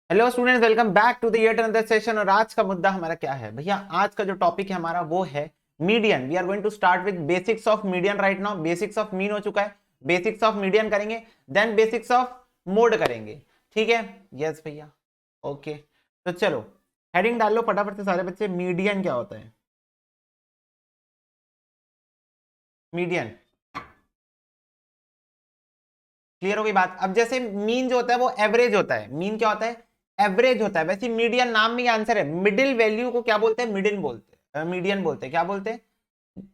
Hello students, welcome back to the yet another session. और आज का मुद्दा हमारा क्या है भैया? आज का जो टॉपिक है हमारा वो है median. We are going to start with basics of median right now. Basics of mean हो चुका है, बेसिक्स ऑफ मीडियन करेंगे, देन बेसिक्स ऑफ मोड करेंगे। ठीक है? यस भैया, ओके। तो चलो हेडिंग डाल लो फटाफट से सारे बच्चे। मीडियन क्या होता है? मीडियन क्लियर हो गई बात? अब जैसे मीन जो होता है वो एवरेज होता है। मीन क्या होता है? एवरेज होता है। वैसे मीडियन नाम में आंसर है। मिडिल वैल्यू को क्या बोलते हैं? मीडियन बोलते हैं। मीडियन बोलते हैं। क्या बोलते हैं?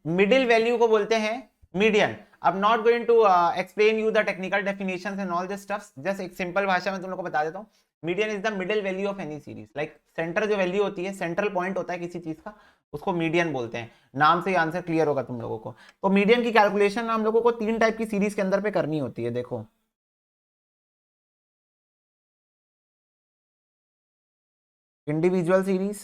मिडिल वैल्यू को बोलते हैं मीडियन। अब not going to explain you the technical definitions and all this stuffs. Just एक सिंपल भाषा में तुम लोग को बता देता हूँ। Median is the middle value of any series. Like center जो वैल्यू होती है, सेंट्रल पॉइंट होता है किसी चीज का, उसको मीडियन बोलते हैं। नाम से आंसर क्लियर होगा तुम लोगों को। तो मीडियन की कैलकुलेशन हम लोगों को तीन टाइप की सीरीज के अंदर पे करनी होती है। देखो, इंडिविजुअल सीरीज,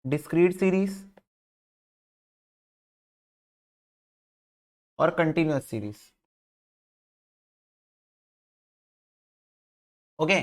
डिस्क्रीट सीरीज और continuous series. Okay,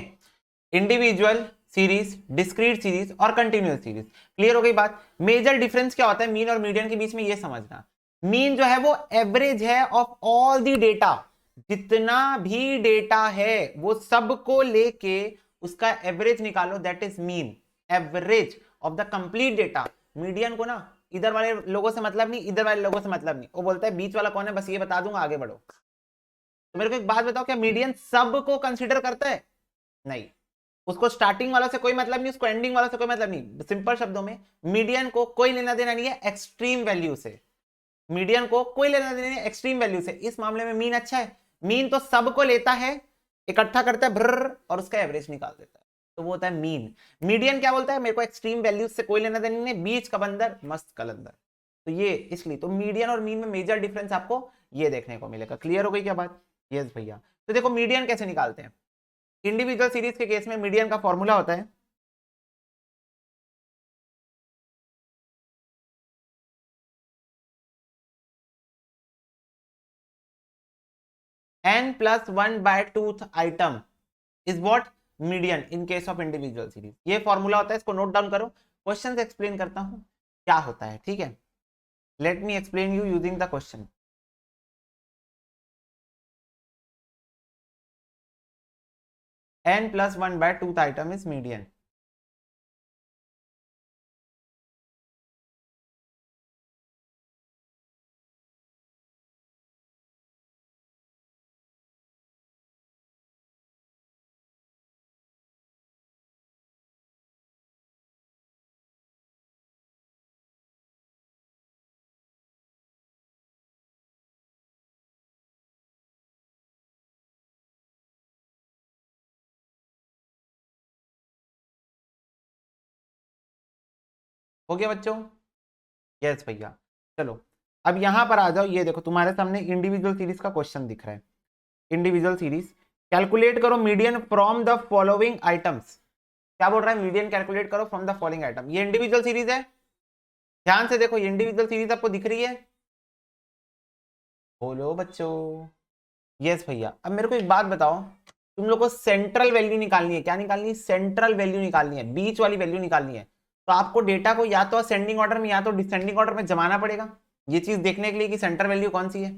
individual series, discrete series और कंटिन्यूअस सीरीज। क्लियर हो गई बात? मेजर डिफरेंस क्या होता है मीन और मीडियन के बीच में, ये समझना। मीन जो है वो एवरेज है ऑफ ऑल दी डेटा। जितना भी डेटा है वो सबको लेके उसका एवरेज निकालो, that is mean. Average of the complete data. Median को ना इधर वाले लोगों से मतलब नहीं, इधर वाले लोगों से मतलब नहीं। वो बोलता है बीच वाला कौन है, बस ये बता दूंगा, आगे बढ़ो। तो मेरे को एक बात बताओ, क्या मीडियन सबको कंसिडर करता है? नहीं। उसको स्टार्टिंग वाला से कोई मतलब नहीं, उसको एंडिंग वाला से कोई मतलब नहीं। सिंपल शब्दों में, मीडियन को कोई लेना देना नहीं है एक्सट्रीम वैल्यू से। मीडियन को कोई लेना देना नहीं है एक्सट्रीम वैल्यू से। इस मामले में मीन अच्छा है। मीन तो सबको लेता है, इकट्ठा करता है भर और उसका एवरेज निकाल देता है, तो वो होता है मीन। मीडियन क्या बोलता है? मेरे को एक्सट्रीम वैल्यूज से कोई लेना देना नहीं है, बीच का बंदर मस्त कलंदर। तो ये इसलिए तो मीडियन और मीन में मेजर डिफरेंस आपको ये देखने को मिलेगा। क्लियर हो गई क्या बात? यस भैया। तो देखो मीडियन कैसे निकालते हैं। इंडिविजुअल सीरीज के केस में मीडियन का फॉर्मूला होता है n+1/2th item is what? Median in case of individual series. ये फॉर्मूला होता है, इसको नोट डाउन करो। क्वेश्चन से एक्सप्लेन करता हूं क्या होता है। ठीक है, let me explain you using the question. n+1/2th item is median. हो गया बच्चों? यस भैया। चलो अब यहां पर आ जाओ। ये देखो तुम्हारे सामने इंडिविजुअल सीरीज का क्वेश्चन दिख रहा है। इंडिविजुअल सीरीज कैलकुलेट करो median from the following items. क्या बोल रहा है? मीडियन कैलकुलेट करो फ्रॉम द फॉलोइंग आइटम। ये इंडिविजुअल सीरीज है, ध्यान से देखो। ये इंडिविजुअल सीरीज आपको दिख रही है? बोलो बच्चों। यस भैया। अब मेरे को एक बात बताओ, तुम लोग को सेंट्रल वैल्यू निकालनी है। क्या निकालनी है? सेंट्रल वैल्यू निकालनी है, बीच वाली वैल्यू निकालनी है। तो आपको डेटा को या तो असेंडिंग ऑर्डर में या तो डिसेंडिंग ऑर्डर में जमाना पड़ेगा, ये चीज देखने के लिए कि सेंटर वैल्यू कौन सी है।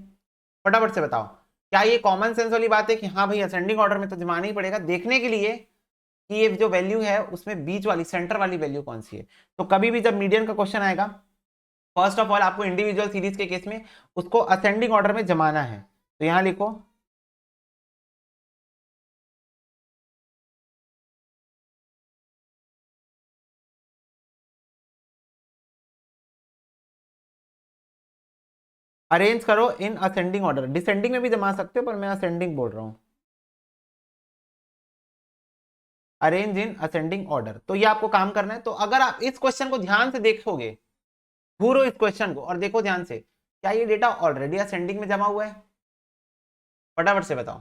फटाफट से बताओ, क्या ये कॉमन सेंस वाली बात है कि हाँ भाई असेंडिंग ऑर्डर में तो जमाना ही पड़ेगा देखने के लिए कि ये जो वैल्यू है उसमें बीच वाली सेंटर वाली वैल्यू कौन सी है। तो कभी भी जब मीडियन का क्वेश्चन आएगा, फर्स्ट ऑफ ऑल आपको इंडिविजुअल सीरीज के केस में उसको असेंडिंग ऑर्डर में जमाना है। तो यहां लिखो अरेंज करो इन असेंडिंग ऑर्डर। डिसेंडिंग में भी जमा सकते हो पर मैं असेंडिंग बोल रहा हूं। अरेंज इन असेंडिंग ऑर्डर, तो ये आपको काम करना है। तो अगर आप इस क्वेश्चन को ध्यान से देखोगे, घूरो इस क्वेश्चन को और देखो ध्यान से, क्या ये डेटा ऑलरेडी असेंडिंग में जमा हुआ है? फटाफट से बताओ,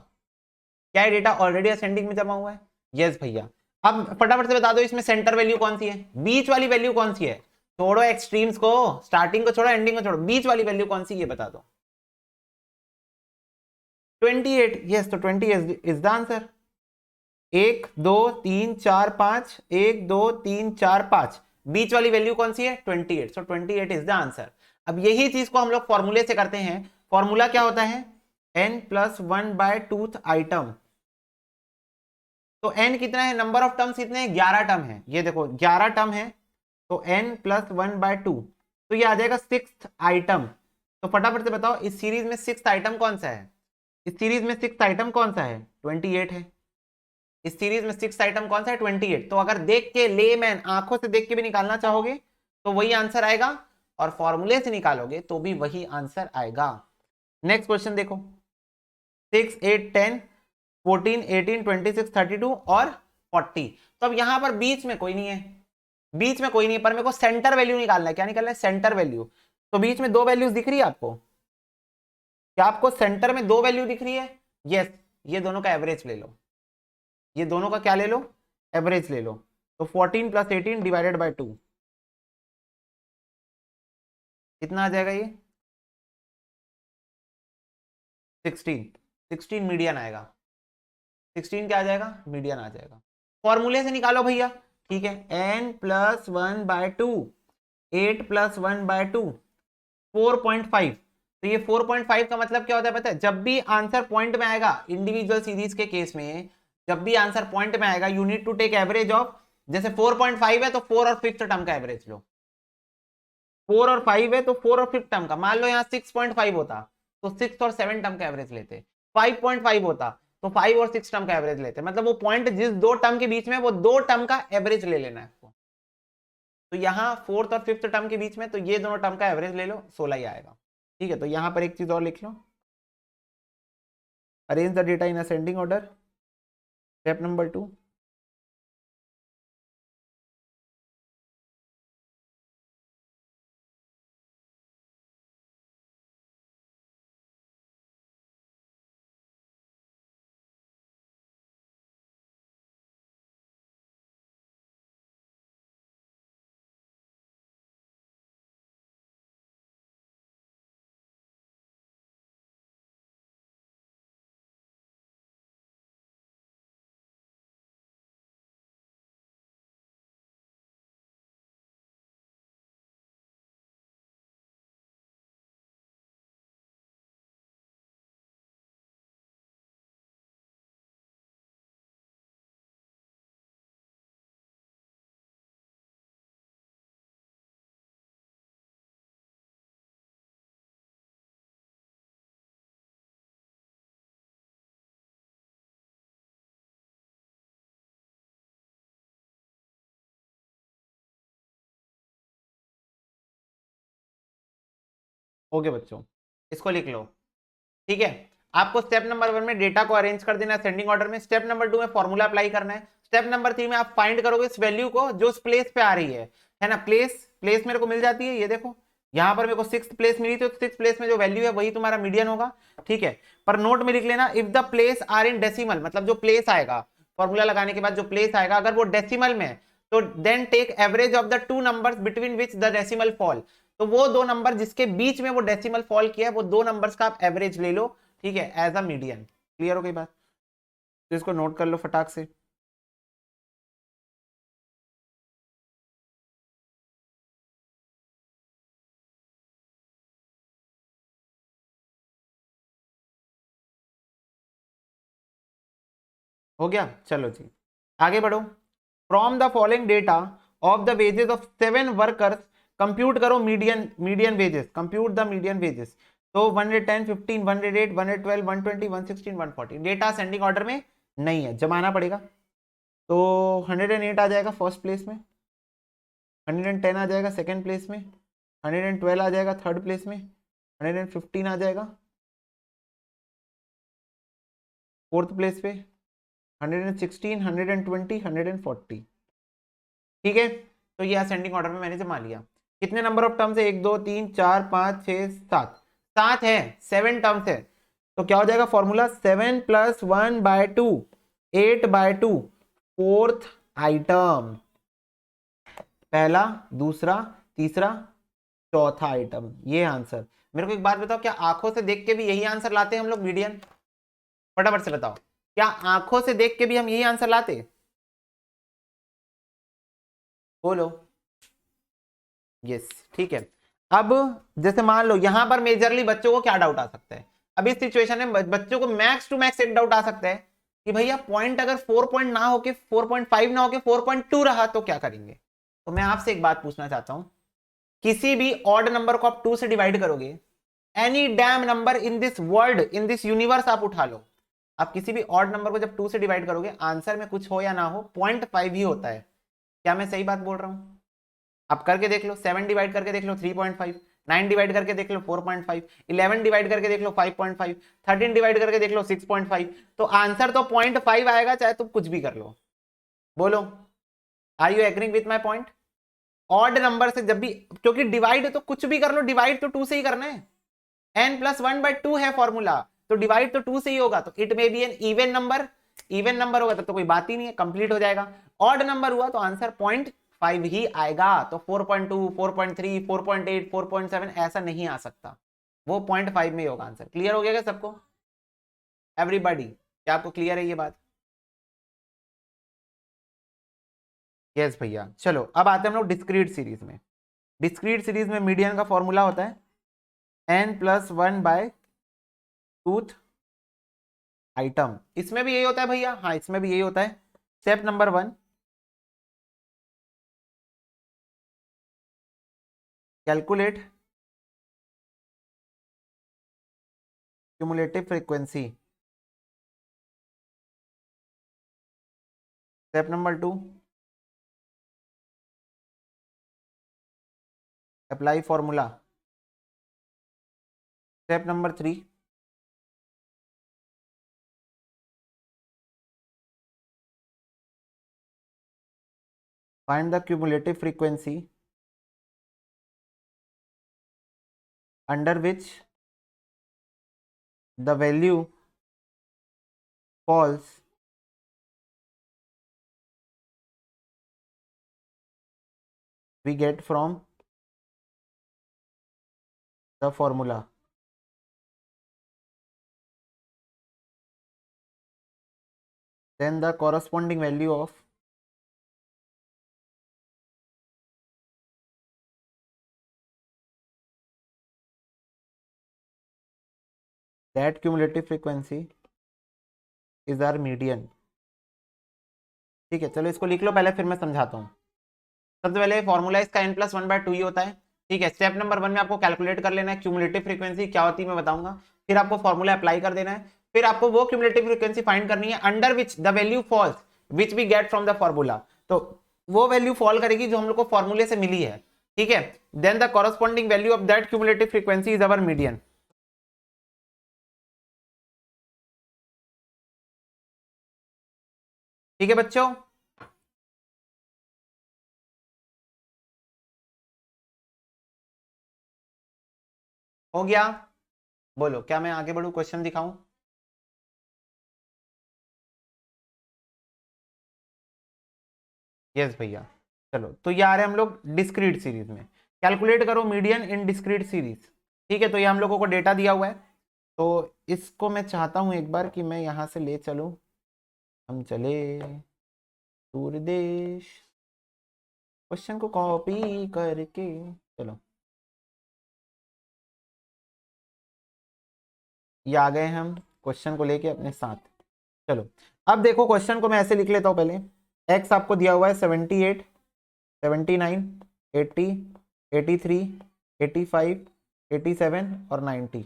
क्या ये डेटा ऑलरेडी असेंडिंग में जमा हुआ है? यस भैया। अब फटाफट से बता दो इसमें सेंटर वैल्यू कौन सी है, बीच वाली वैल्यू कौन सी है? छोड़ो एक्सट्रीम्स को, स्टार्टिंग को छोड़ो, एंडिंग को छोड़ो, बीच वाली वैल्यू कौन सी ये बता दो। 28, यस, तो 20 इज द आंसर। 1 2 3 4 5, 1 2 3 4 5, बीच वाली वैल्यू कौन सी है? 28, सो 28 इज द आंसर। अब यही चीज को हम लोग फॉर्मूले से करते हैं। फॉर्मूला क्या होता है? n+1/2th item. तो n कितना है? नंबर ऑफ टर्म्स कितने हैं? 11 टर्म है। ये देखो 11 टर्म है, तो n+1/2, तो ये आ जाएगा 6th आइटम। तो फटाफट से बताओ इस सीरीज में 6th आइटम कौन सा है? इस सीरीज में 6th आइटम कौन सा है? 28 है। इस सीरीज में 6th आइटम कौन सा है? 28। तो अगर देख के, लेमैन आंखों से देख के भी निकालना चाहोगे तो वही आंसर आएगा, और फॉर्मूले से निकालोगे तो भी वही आंसर आएगा। नेक्स्ट क्वेश्चन देखो, 6 8 10 14 18 26 32 और 40। तो अब यहां पर बीच में कोई नहीं है, बीच में कोई नहीं है, पर मेरे को सेंटर वैल्यू निकालना है। क्या निकालना है? Centre value. तो बीच में दो वैल्यूज दिख रही है आपको? क्या आपको सेंटर में दो वैल्यू दिख रही है? यस, ये दोनों का एवरेज ले लो। ये दोनों का क्या ले लो? एवरेज ले लो। तो 14 + 18 डिवाइडेड बाय 2 कितना आ जाएगा? ये 16। 16 मीडियन आएगा। 16 क्या आ जाएगा? मीडियन आ जाएगा। फॉर्मूले से निकालो भैया। ठीक है, n+1/2, 8+1/2, 4.5। तो ये 4.5 का मतलब क्या होता है पता है? जब भी आंसर पॉइंट में आएगा इंडिविजुअल सीरीज के केस में, जब भी आंसर पॉइंट में आएगा, you need to take average of, जैसे 4.5 है तो 4 और 5th टर्म का एवरेज लो। 4 और 5 है तो 4 और 5th टर्म का। मान लो यहाँ 6.5 होता तो 6 और 7 टर्म का एवरेज लेते। 5.5 होता तो 5 और 6 टर्म का एवरेज लेते। मतलब वो पॉइंट जिस दो टर्म के बीच में, वो दो टर्म का एवरेज ले लेना है आपको। तो यहाँ 4th और 5th टर्म के बीच में, तो ये दोनों टर्म का एवरेज ले लो, 16 ही आएगा। ठीक है, तो यहां पर एक चीज और लिख लो, arrange the data in ascending order, step number 2। Okay बच्चों, इसको लिख लो। ठीक है, आपको स्टेप नंबर 1 में डेटा को अरेंज कर देना असेंडिंग ऑर्डर में। स्टेप नंबर 2 में फॉर्मूला अप्लाई करना है। स्टेप नंबर 3 में आप फाइंड करोगे इस वैल्यू को जो उस प्लेस पे आ रही है ना। प्लेस प्लेस मेरे को मिल जाती है, ये देखो यहां पर मेरे को 6th प्लेस मिली, तो 6th प्लेस में जो वैल्यू है वही तुम्हारा मीडियन होगा। ठीक है, पर नोट में लिख लेना, if the place are in decimal, मतलब जो प्लेस आएगा फॉर्मूला लगाने के बाद जो प्लेस आएगा, अगर वो डेसिमल में है तो then take average of the two numbers between which the decimal fall. तो वो दो नंबर जिसके बीच में वो डेसिमल फॉल किया है, वो दो नंबर्स का आप एवरेज ले लो। ठीक है, एज अ मीडियन। क्लियर हो गई बात? तो इसको नोट कर लो फटाक से। हो गया? चलो जी, आगे बढ़ो। From the following data of the wages of 7 workers compute करो median median wages, compute the median wages. तो 110 15 108 112 120 116 140 डेटा असेंडिंग ऑर्डर में नहीं है, जमाना पड़ेगा। तो 108 आ जाएगा फर्स्ट प्लेस में, 110 आ जाएगा सेकेंड प्लेस में, 112 आ जाएगा थर्ड प्लेस में, 115 आ जाएगा फोर्थ प्लेस पे, 116 120 140। ठीक है, तो ये असेंडिंग ऑर्डर में मैंने जमा लिया। कितने नंबर ऑफ टर्म्स है? 1 2 3 4 5 6 7, 7 है, 7 टर्म्स है। तो क्या हो जाएगा फॉर्मूला? 7+1/2, 8/2, फोर्थ आइटम, पहला दूसरा तीसरा चौथा आइटम, ये आंसर। मेरे को एक बात बताओ, क्या आंखों से देख के भी यही आंसर लाते हैं हम लोग मीडियन? फटाफट से बताओ, क्या आंखों से देख के भी हम यही आंसर लाते? बोलो। यस, ठीक है। अब जैसे मान लो यहां पर मेजरली बच्चों को क्या डाउट आ सकता है, अब इस सिचुएशन में बच्चों को मैक्स टू मैक्स एक डाउट आ सकता है कि भैया पॉइंट अगर 4 पॉइंट ना होके 4.5 ना होके 4.2 रहा तो क्या करेंगे? तो मैं आपसे एक बात पूछना चाहता हूं, किसी भी ऑड नंबर को आप 2 से डिवाइड करोगे, any damn number in this world in this universe आप उठा लो, आप किसी भी ऑड नंबर को जब 2 से डिवाइड करोगे आंसर में कुछ हो या ना हो 0.5 ही होता है। क्या मैं सही बात बोल रहा हूं? आप करके देख लो, 7 डिवाइड करके देख लो 3.5, 9 डिवाइड करके देख लो 4.5, 11 डिवाइड करके देख लो 5.5, 13 डिवाइड करके देख लो 6.5, तो आंसर तो 0.5 आएगा चाहे तुम कुछ भी कर लो। बोलो, are you agreeing with my point? Odd number से जब भी, क्योंकि डिवाइड तो कुछ भी कर लो, डिवाइड तो 2 से ही करना है, n+1/2 है फॉर्मूला, तो डिवाइड तो 2 से ही होगा, तो it may be an even number, even number होगा तब तो कोई बात ही नहीं है, कंप्लीट हो जाएगा। ऑड नंबर हुआ तो आंसर 0.5 ही आएगा, तो 4.2, 4.3, 4.8, 4.7 ऐसा नहीं आ सकता, वो 0.5 में ही होगा आंसर। क्लियर हो गया क्या सबको? एवरीबॉडी, क्या आपको क्लियर है ये बात? यस भैया। चलो अब आते हैं हम लोग डिस्क्रीट सीरीज में। डिस्क्रीट सीरीज में मीडियन का फॉर्मूला होता है n+1/2th आइटम। इसमें भी यही होता है भैया? हाँ, इसमें भी यही होता है। Step number 1, calculate cumulative frequency. Step number 2, apply formula. Step number 3, find the cumulative frequency under which the value falls we get from the formula. Then the corresponding value of that cumulative frequency is our median. ठीक है, चलो इसको लिख लो पहले, फिर मैं समझाता हूँ। सबसे पहले फॉर्मूला इसका n+1/2 ही होता है। ठीक है, स्टेप नंबर 1 में आपको कैलकुलेट कर लेना है क्यूमुलेटिव फ्रीक्वेंसी क्या होती है, मैं बताऊंगा। फिर आपको फॉर्मूला अप्लाई कर देना है, फिर आपको वो क्यूमुलेटिव फ्रीक्वेंसी फाइंड करनी है under which the value falls which we get from the formula. तो वो वैल्यू फॉल करेगी जो हम लोग को फॉर्मूले से मिली है। ठीक है, then the corresponding value of that cumulative frequency is our median. ठीक है बच्चों, हो गया? बोलो, क्या मैं आगे बढ़ू, क्वेश्चन दिखाऊं? यस भैया। चलो तो ये आ रहे हैं हम लोग डिस्क्रीट सीरीज में। कैलकुलेट करो मीडियन इन डिस्क्रीट सीरीज। ठीक है, तो ये हम लोगों को डेटा दिया हुआ है, तो इसको मैं चाहता हूं एक बार कि मैं यहां से ले चलूं, हम चले दूरदेश, क्वेश्चन को कॉपी करके। चलो ये आ गए हम क्वेश्चन को लेके अपने साथ। चलो अब देखो, क्वेश्चन को मैं ऐसे लिख लेता हूं पहले। एक्स आपको दिया हुआ है 78, 79, 80, 83, 85, 87 और 90।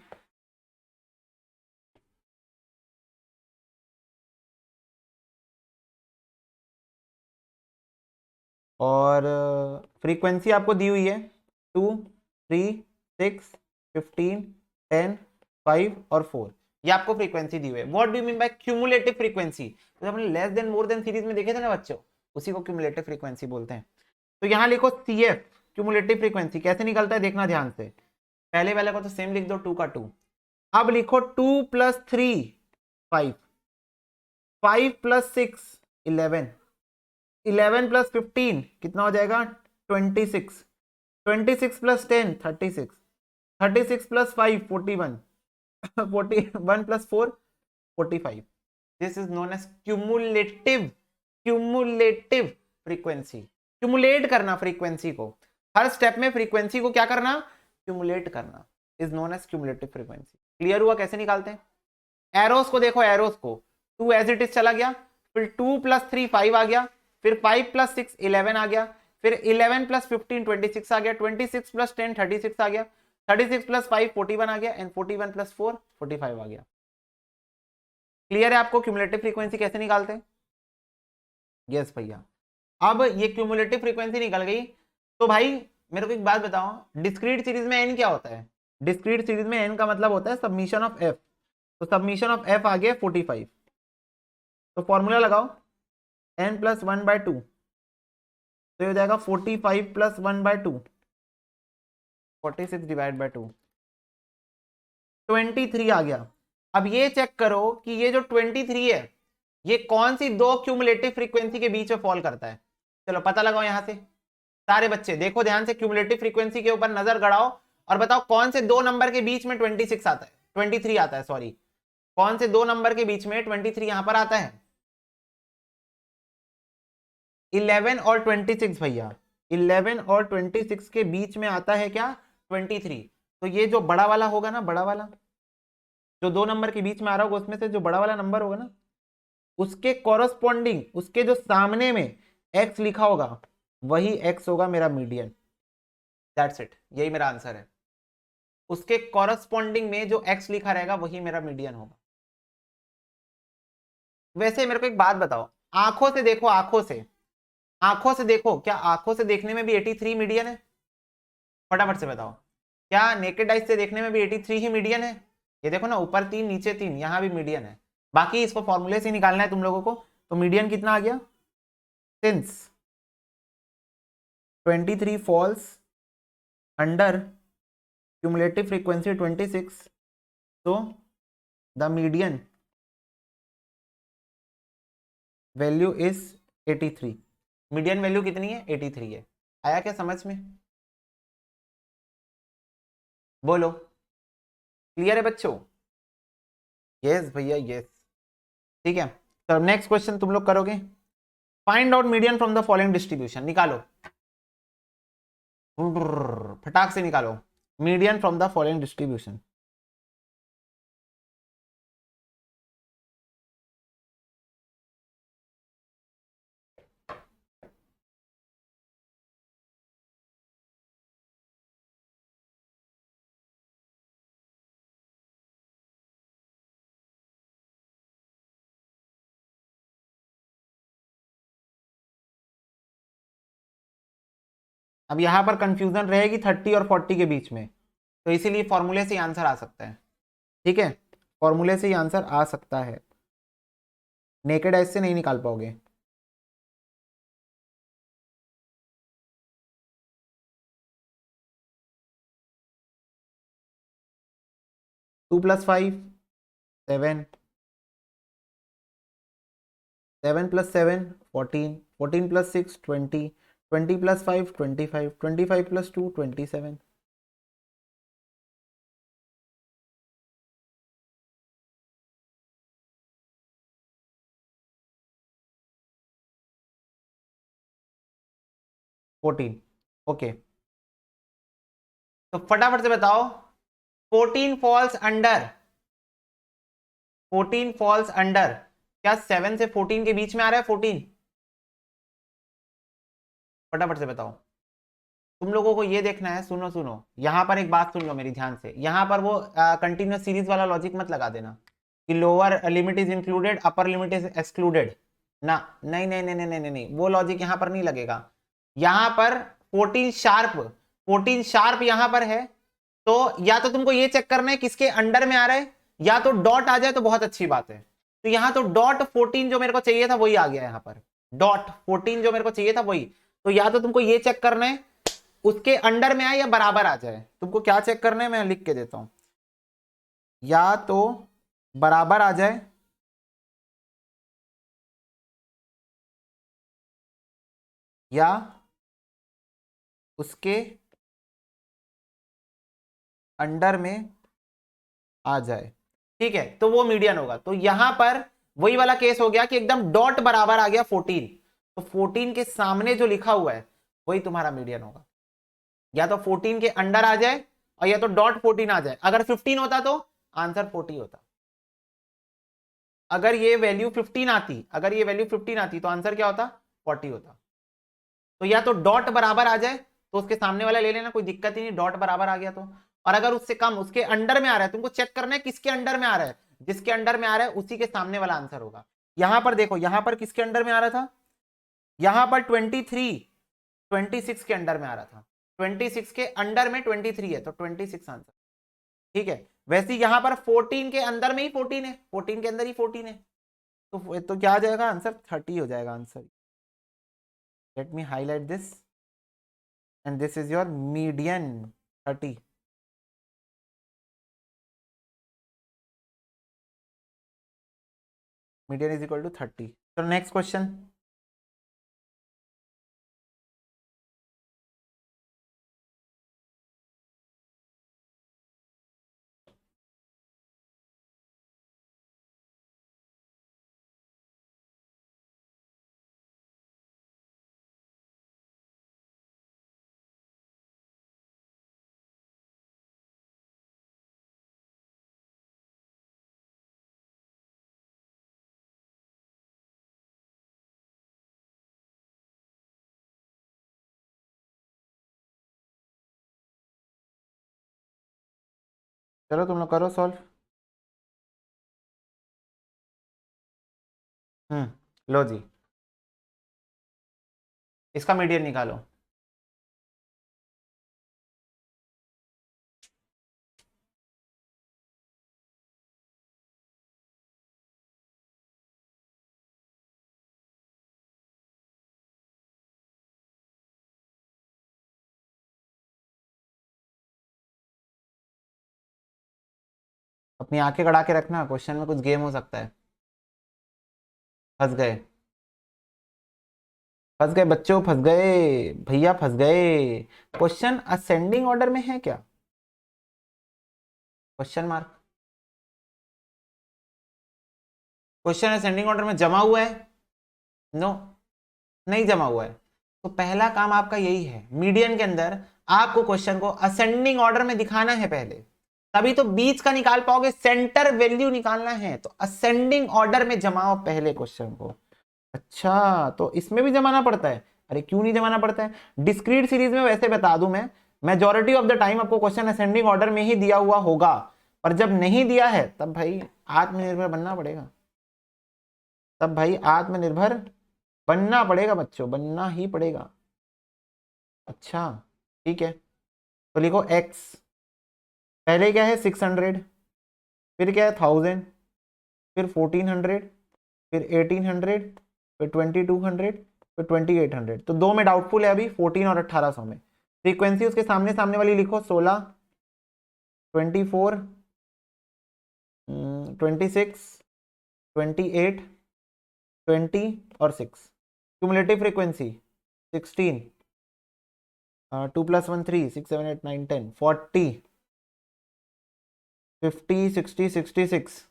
और फ्रीक्वेंसी आपको दी हुई है 2, 3, 6, 15, 10, 5 और 4। ये आपको फ्रीक्वेंसी दी हुई है। What do you mean by cumulative frequency? तो अपने less than more than series में देखे थे ना बच्चों, उसी को क्यूमुलेटिव फ्रीक्वेंसी बोलते हैं। तो यहाँ लिखो CF क्यूमुलेटिव फ्रीक्वेंसी कैसे निकलता है देखना ध्यान से। पहले वाले को तो सेम लिख दो, 2 का 2। अब लिखो 2 + 3 5, 5 + 6 11, 11 + 15 कितना हो जाएगा 26, 26 + 10 36, 36 + 5 41, 41 + 4 45. This is known as cumulative frequency. Cumulate करना फ्रीक्वेंसी को, हर स्टेप में फ्रीक्वेंसी को क्या करना, क्यूमुलेट करना, is known as cumulative frequency. Clear हुआ कैसे निकालते हैं? एरोस को देखो, एरोस को 2 एज इट इज चला गया, फिर 2 + 3 5 आ गया, फिर 5 + 6 11 आ गया, फिर 11 + 15 26 आ गया, 26 + 10 36 आ गया, 36 + 5 41 आ गया, एंड 41 + 4 45 आ गया. क्लियर है आपको क्यूमुलेटिव फ्रीक्वेंसी कैसे निकालते हैं? यस भैया. अब ये क्यूमुलेटिव फ्रीक्वेंसी निकल गई, तो भाई मेरे को एक बात बताओ, डिस्क्रीट सीरीज में एन क्या होता है? डिस्क्रीट सीरीज में एन का मतलब होता है सबमिशन ऑफ एफ. तो सबमिशन ऑफ एफ आ गया 45. तो फॉर्मूला लगाओ, n + 1/2, तो ये हो जाएगा 45 + 1/2, 46 / 2, 23 आ गया. अब ये चेक करो कि ये जो 23 है ये कौन सी दो क्यूमुलेटिव फ्रीक्वेंसी के बीच में फॉल करता है. चलो पता लगाओ यहां से. सारे बच्चे देखो ध्यान से, क्यूमुलेटिव फ्रीक्वेंसी के ऊपर नजर गड़ाओ और बताओ कौन से दो नंबर के बीच में 26 आता है, 23 आता है, सॉरी, कौन से दो नंबर के बीच में 23 यहां पर आता है? 11 और 26 भैया, 11 और 26 के बीच में आता है क्या? 23. तो ये जो बड़ा वाला होगा ना, बड़ा वाला जो दो नंबर के बीच में आ रहा होगा, उसमें से जो बड़ा वाला नंबर होगा ना, उसके कॉरस्पॉन्डिंग, उसके जो सामने में x लिखा होगा, वही x होगा मेरा मीडियन. दैट्स इट, यही मेरा आंसर है. उसके कॉरस्पॉन्डिंग में जो x लिखा रहेगा वही मेरा मीडियन होगा. वैसे मेरे को एक बात बताओ, आंखों से देखो, आंखों से, आंखों से देखो, क्या आंखों से देखने में भी 83 मीडियन है? फटाफट से बताओ, क्या नेकेड आइज से देखने में भी 83 ही मीडियन है? ये देखो ना, ऊपर 3 नीचे 3, यहां भी मीडियन है. बाकी इसको फॉर्मूले से निकालना है तुम लोगों को. तो मीडियन कितना आ गया? Since 23 falls under cumulative frequency 26, so the median value is 83. Median value कितनी है? 83 है. आया क्या समझ में? बोलो, क्लियर है बच्चों? यस भैया यस. ठीक है, तो नेक्स्ट क्वेश्चन तुम लोग करोगे. Find out median from the following distribution. निकालो, फटाक से निकालो median from the following distribution. अब यहां पर कंफ्यूजन रहेगी 30 और 40 के बीच में, तो इसीलिए फॉर्मूले से आंसर आ सकता है. ठीक है, फॉर्मूले से ही आंसर आ सकता है, नेकेड आइज से नहीं निकाल पाओगे. 2 + 5 7, 7 + 7 14, 14 + 6 20, 20 + 5 25, 25 + 2 27. ओके, तो फटाफट से बताओ, 14 फॉल्स अंडर, 14 फॉल्स अंडर, क्या 7 से 14 के बीच में आ रहा है 14? फटाफट से बताओ. तुम लोगों को ये देखना है, सुनो सुनो, यहां पर एक बात सुन लो मेरी ध्यान से. यहां पर वो कंटिन्यूस सीरीज वाला लॉजिक मत लगा देना कि lower limit is included, upper limit is excluded. ना, नहीं नहीं नहीं नहीं नहीं नहीं, वो लॉजिक यहां पर नहीं लगेगा. यहां पर 14 शार्प, 14 शार्प यहां पर है, तो या तो तुमको ये चेक करना है किसके अंडर में आ रहा है, या तो डॉट आ जाए तो बहुत अच्छी बात है. तो यहां तो डॉट 14 जो मेरे को चाहिए था वही आ गया. यहां पर डॉट 14 जो मेरे को चाहिए था वही. तो या तो तुमको ये चेक करना है उसके अंडर में आए या बराबर आ जाए. तुमको क्या चेक करना है, मैं लिख के देता हूं. या तो बराबर आ जाए, या उसके अंडर में आ जाए. ठीक है, तो वो मीडियन होगा। तो यहां पर वही वाला केस हो गया कि एकदम डॉट बराबर आ गया 14, तो 14 के सामने जो लिखा हुआ है वही तुम्हारा मीडियन होगा। या तो 14 के अंडर आ जाए और या तो डॉट 14 आ जाए। अगर 15 होता तो आंसर 40 होता। अगर ये वैल्यू 15 आती, अगर ये वैल्यू 15 आती तो आंसर क्या होता? 40 होता। तो या तो डॉट बराबर आ जाए तो उसके सामने वाला ले लेना, कोई दिक्कत ही नहीं, डॉट बराबर आ गया तो। और अगर उससे कम, उसके अंडर में आ रहा है, तुमको चेक करना है किसके अंडर में आ रहा है, जिसके अंडर में आ रहा है उसी के सामने वाला आंसर होगा। यहां पर देखो, यहां पर किसके अंडर में आ रहा था? यहां पर 26 के अंडर में आ रहा था। 26 के अंडर में 23 है तो 26 आंसर। ठीक है, वैसे यहां पर 14 के अंदर में ही 14 है, 14 के अंदर ही 14 है, तो क्या आ जाएगा आंसर? 30 हो जाएगा answer. Let me highlight this and this is your median 30। median is equal to 30। so next question। चलो तुम लोग करो सॉल्व। लो जी, इसका मीडियन निकालो। अपनी आंखें गड़ा के रखना, क्वेश्चन में कुछ गेम हो सकता है। फंस गए, फंस गए बच्चों, फंस गए भैया, फंस गए। क्वेश्चन असेंडिंग ऑर्डर में है क्या? Question mark. Question ascending order में जमा हुआ है? नो, नहीं जमा हुआ है। तो पहला काम आपका यही है, मीडियन के अंदर आपको क्वेश्चन को असेंडिंग ऑर्डर में दिखाना है पहले, तभी तो बीच का निकाल पाओगे, सेंटर वैल्यू निकालना है तो असेंडिंग ऑर्डर में जमाओ पहले क्वेश्चन को। अच्छा, तो इसमें भी जमाना पड़ता है? अरे क्यों नहीं जमाना पड़ता है? डिस्क्रीट सीरीज में वैसे बता दूं मैं, मेजॉरिटी ऑफ द टाइम आपको क्वेश्चन असेंडिंग ऑर्डर में ही दिया हुआ होगा, पर जब नहीं दिया है तब भाई आत्मनिर्भर बनना पड़ेगा, तब भाई आत्मनिर्भर बनना पड़ेगा बच्चों, बनना ही पड़ेगा। अच्छा ठीक है, तो लिखो x, पहले क्या है 600, फिर क्या है 1000, फिर 1400, फिर 1800, फिर 2200, फिर 2800। तो दो में डाउटफुल है अभी, 14 और 1800 में। फ्रीक्वेंसी उसके सामने सामने वाली लिखो, 16, 24, 26, 28, 20 और 6। Cumulative frequency 16, 2 + 1 3, 6 7 8 9 10 40, 50 60 66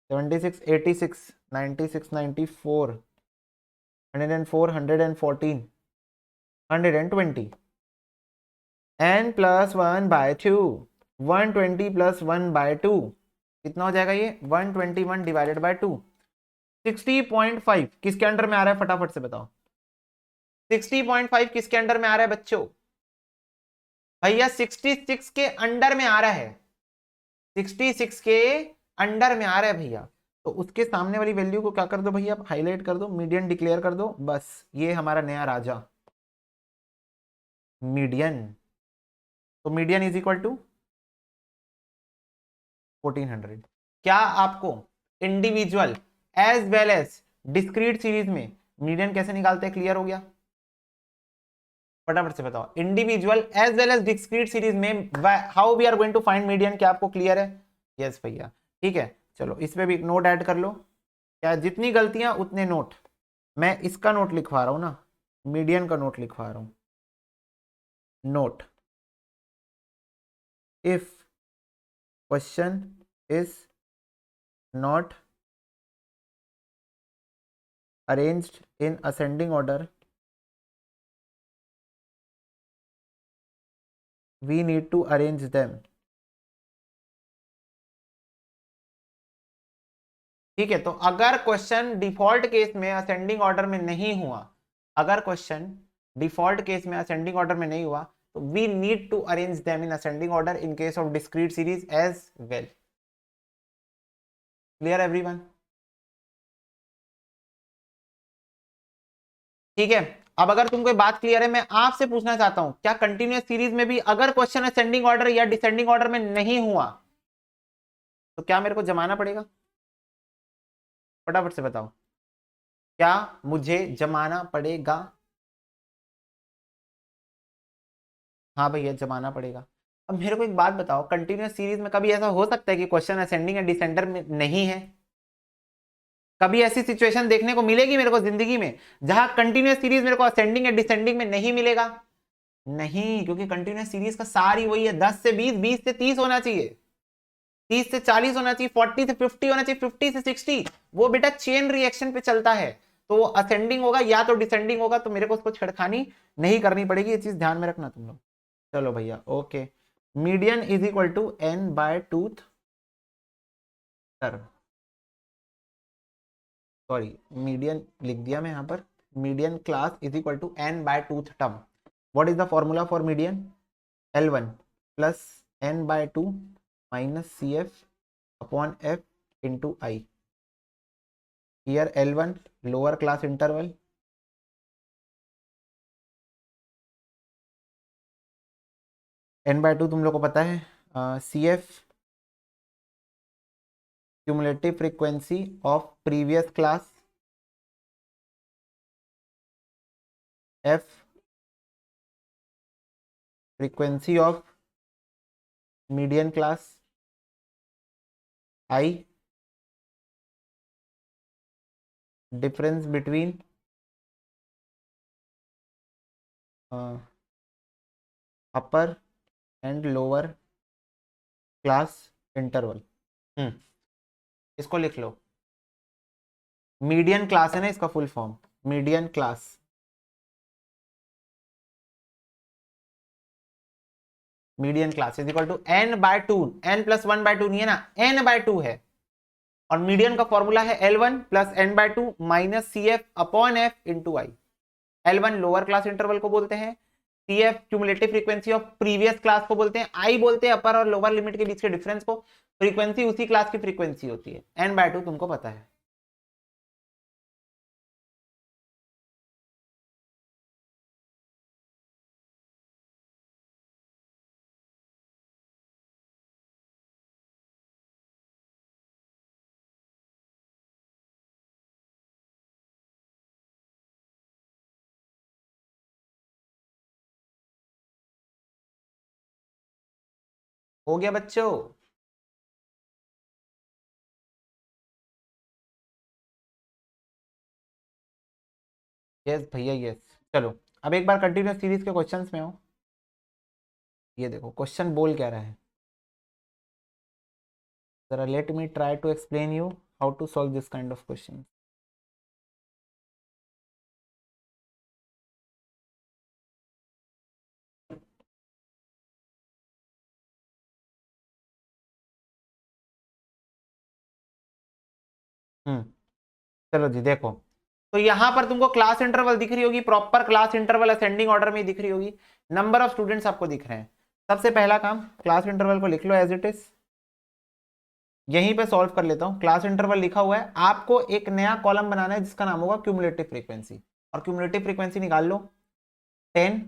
76 86 96 94 104 114 120। n + 1/2, 120 + 1/2 कितना हो जाएगा? ये 121 / 2। 60.5 किसके अंडर में आ रहा है? फटाफट से बताओ, 60.5 किसके अंडर में आ रहा है बच्चों? भैया 66 के अंडर में आ रहा है, 66 के अंडर में आ रहा है भैया। तो उसके सामने वाली वैल्यू को क्या कर दो भैया, हाईलाइट कर दो, मीडियन डिक्लेयर कर दो, बस ये हमारा नया राजा मीडियन। तो मीडियन इज इक्वल टू 1400। क्या आपको individual as well as discrete series में मीडियन कैसे निकालते हैं क्लियर हो गया? फटाफट से बताओ, individual as well as discrete series में how we are going to find median, क्या आपको क्लियर है? यस भैया, ठीक है। चलो इस पे भी एक नोट ऐड कर लो, क्या जितनी गलतियां उतने नोट। मैं इसका नोट लिखवा रहा हूं ना, मीडियन का नोट लिखवा रहा हूं। Note, if question is not arranged in ascending order, we need to arrange them. ठीक है, तो अगर क्वेश्चन डिफॉल्ट केस में असेंडिंग ऑर्डर में नहीं हुआ, अगर क्वेश्चन डिफॉल्ट केस में असेंडिंग ऑर्डर में नहीं हुआ, तो we need to arrange them in ascending order in case of discrete series as well. Clear everyone? ठीक है. अब अगर तुमको ये बात क्लियर है, मैं आपसे पूछना चाहता हूं, क्या कंटिन्यूअस सीरीज में भी अगर क्वेश्चन असेंडिंग ऑर्डर या डिसेंडिंग ऑर्डर में नहीं हुआ तो क्या मेरे को जमाना पड़ेगा? फटाफट से बताओ, क्या मुझे जमाना पड़ेगा? हाँ भैया, जमाना पड़ेगा. अब मेरे को एक बात बताओ, कंटिन्यूअस सीरीज में कभी ऐसा हो सकता है कि क्वेश्चन असेंडिंग या डिसेंडर में नहीं है? कभी ऐसी सिचुएशन देखने को मिलेगी मेरे को जिंदगी में जहां कंटिन्यूअस सीरीज मेरे को असेंडिंग या डिसेंडिंग में नहीं मिलेगा? नहीं, क्योंकि कंटिन्यूअस सीरीज का सारी वही है, 10 से 20, 20 से 30 होना चाहिए, 30 से 40 होना चाहिए, 40 से 50 होना चाहिए, 50 से 60. वो बेटा चेन रिएक्शन पे चलता है, तो वो असेंडिंग होगा या तो डिसेंडिंग होगा, तो मेरे को उसको छेड़खानी नहीं करनी पड़ेगी. ये चीज ध्यान में रखना तुम लोग. चलो भैया, okay. Median is equal to n by tooth term. Sorry, median लिख दिया मैं यहाँ पर. Median class is equal to n by tooth term. What is the formula for median? L1 plus n by two minus CF upon F into I. Here L1 lower class interval, n by two तुम लोग को पता है, CF cumulative frequency of previous class, F frequency of median class, I difference between upper and lower class interval. इसको लिख लो. Median class है ना इसका full form, median class. Median class is equal to n by two, n plus 1 by two नहीं है ना, n by two है. और मीडियन का फॉर्मूला है L1 plus n by two minus CF upon F into I. L1 lower class interval को बोलते हैं, CF cumulative frequency of previous class को बोलते हैं, I बोलते हैं अपर और लोअर लिमिट के बीच के डिफरेंस को. फ्रीक्वेंसी उसी क्लास की फ्रीक्वेंसी होती है. n बाय टू तुमको पता है. हो गया बच्चों? यस भैया यस. चलो अब एक बार कंटिन्यूअस सीरीज के क्वेश्चंस में हो. ये देखो क्वेश्चन बोल क्या रहा है, जरा let me try to explain you how to solve this kind of question. चलो जी देखो, तो यहां पर तुमको क्लास इंटरवल दिख रही होगी, proper class interval ascending order में दिख रही होगी, नंबर ऑफ स्टूडेंट्स आपको दिख रहे हैं. सबसे पहला काम, क्लास इंटरवल को लिख लो एज इट इज. यहीं पे सॉल्व कर लेता हूं. क्लास इंटरवल लिखा हुआ है, आपको एक नया कॉलम बनाना है जिसका नाम होगा क्यूमुलेटिव फ्रीक्वेंसी. और क्यूमुलेटिव फ्रीक्वेंसी निकाल लो. 10,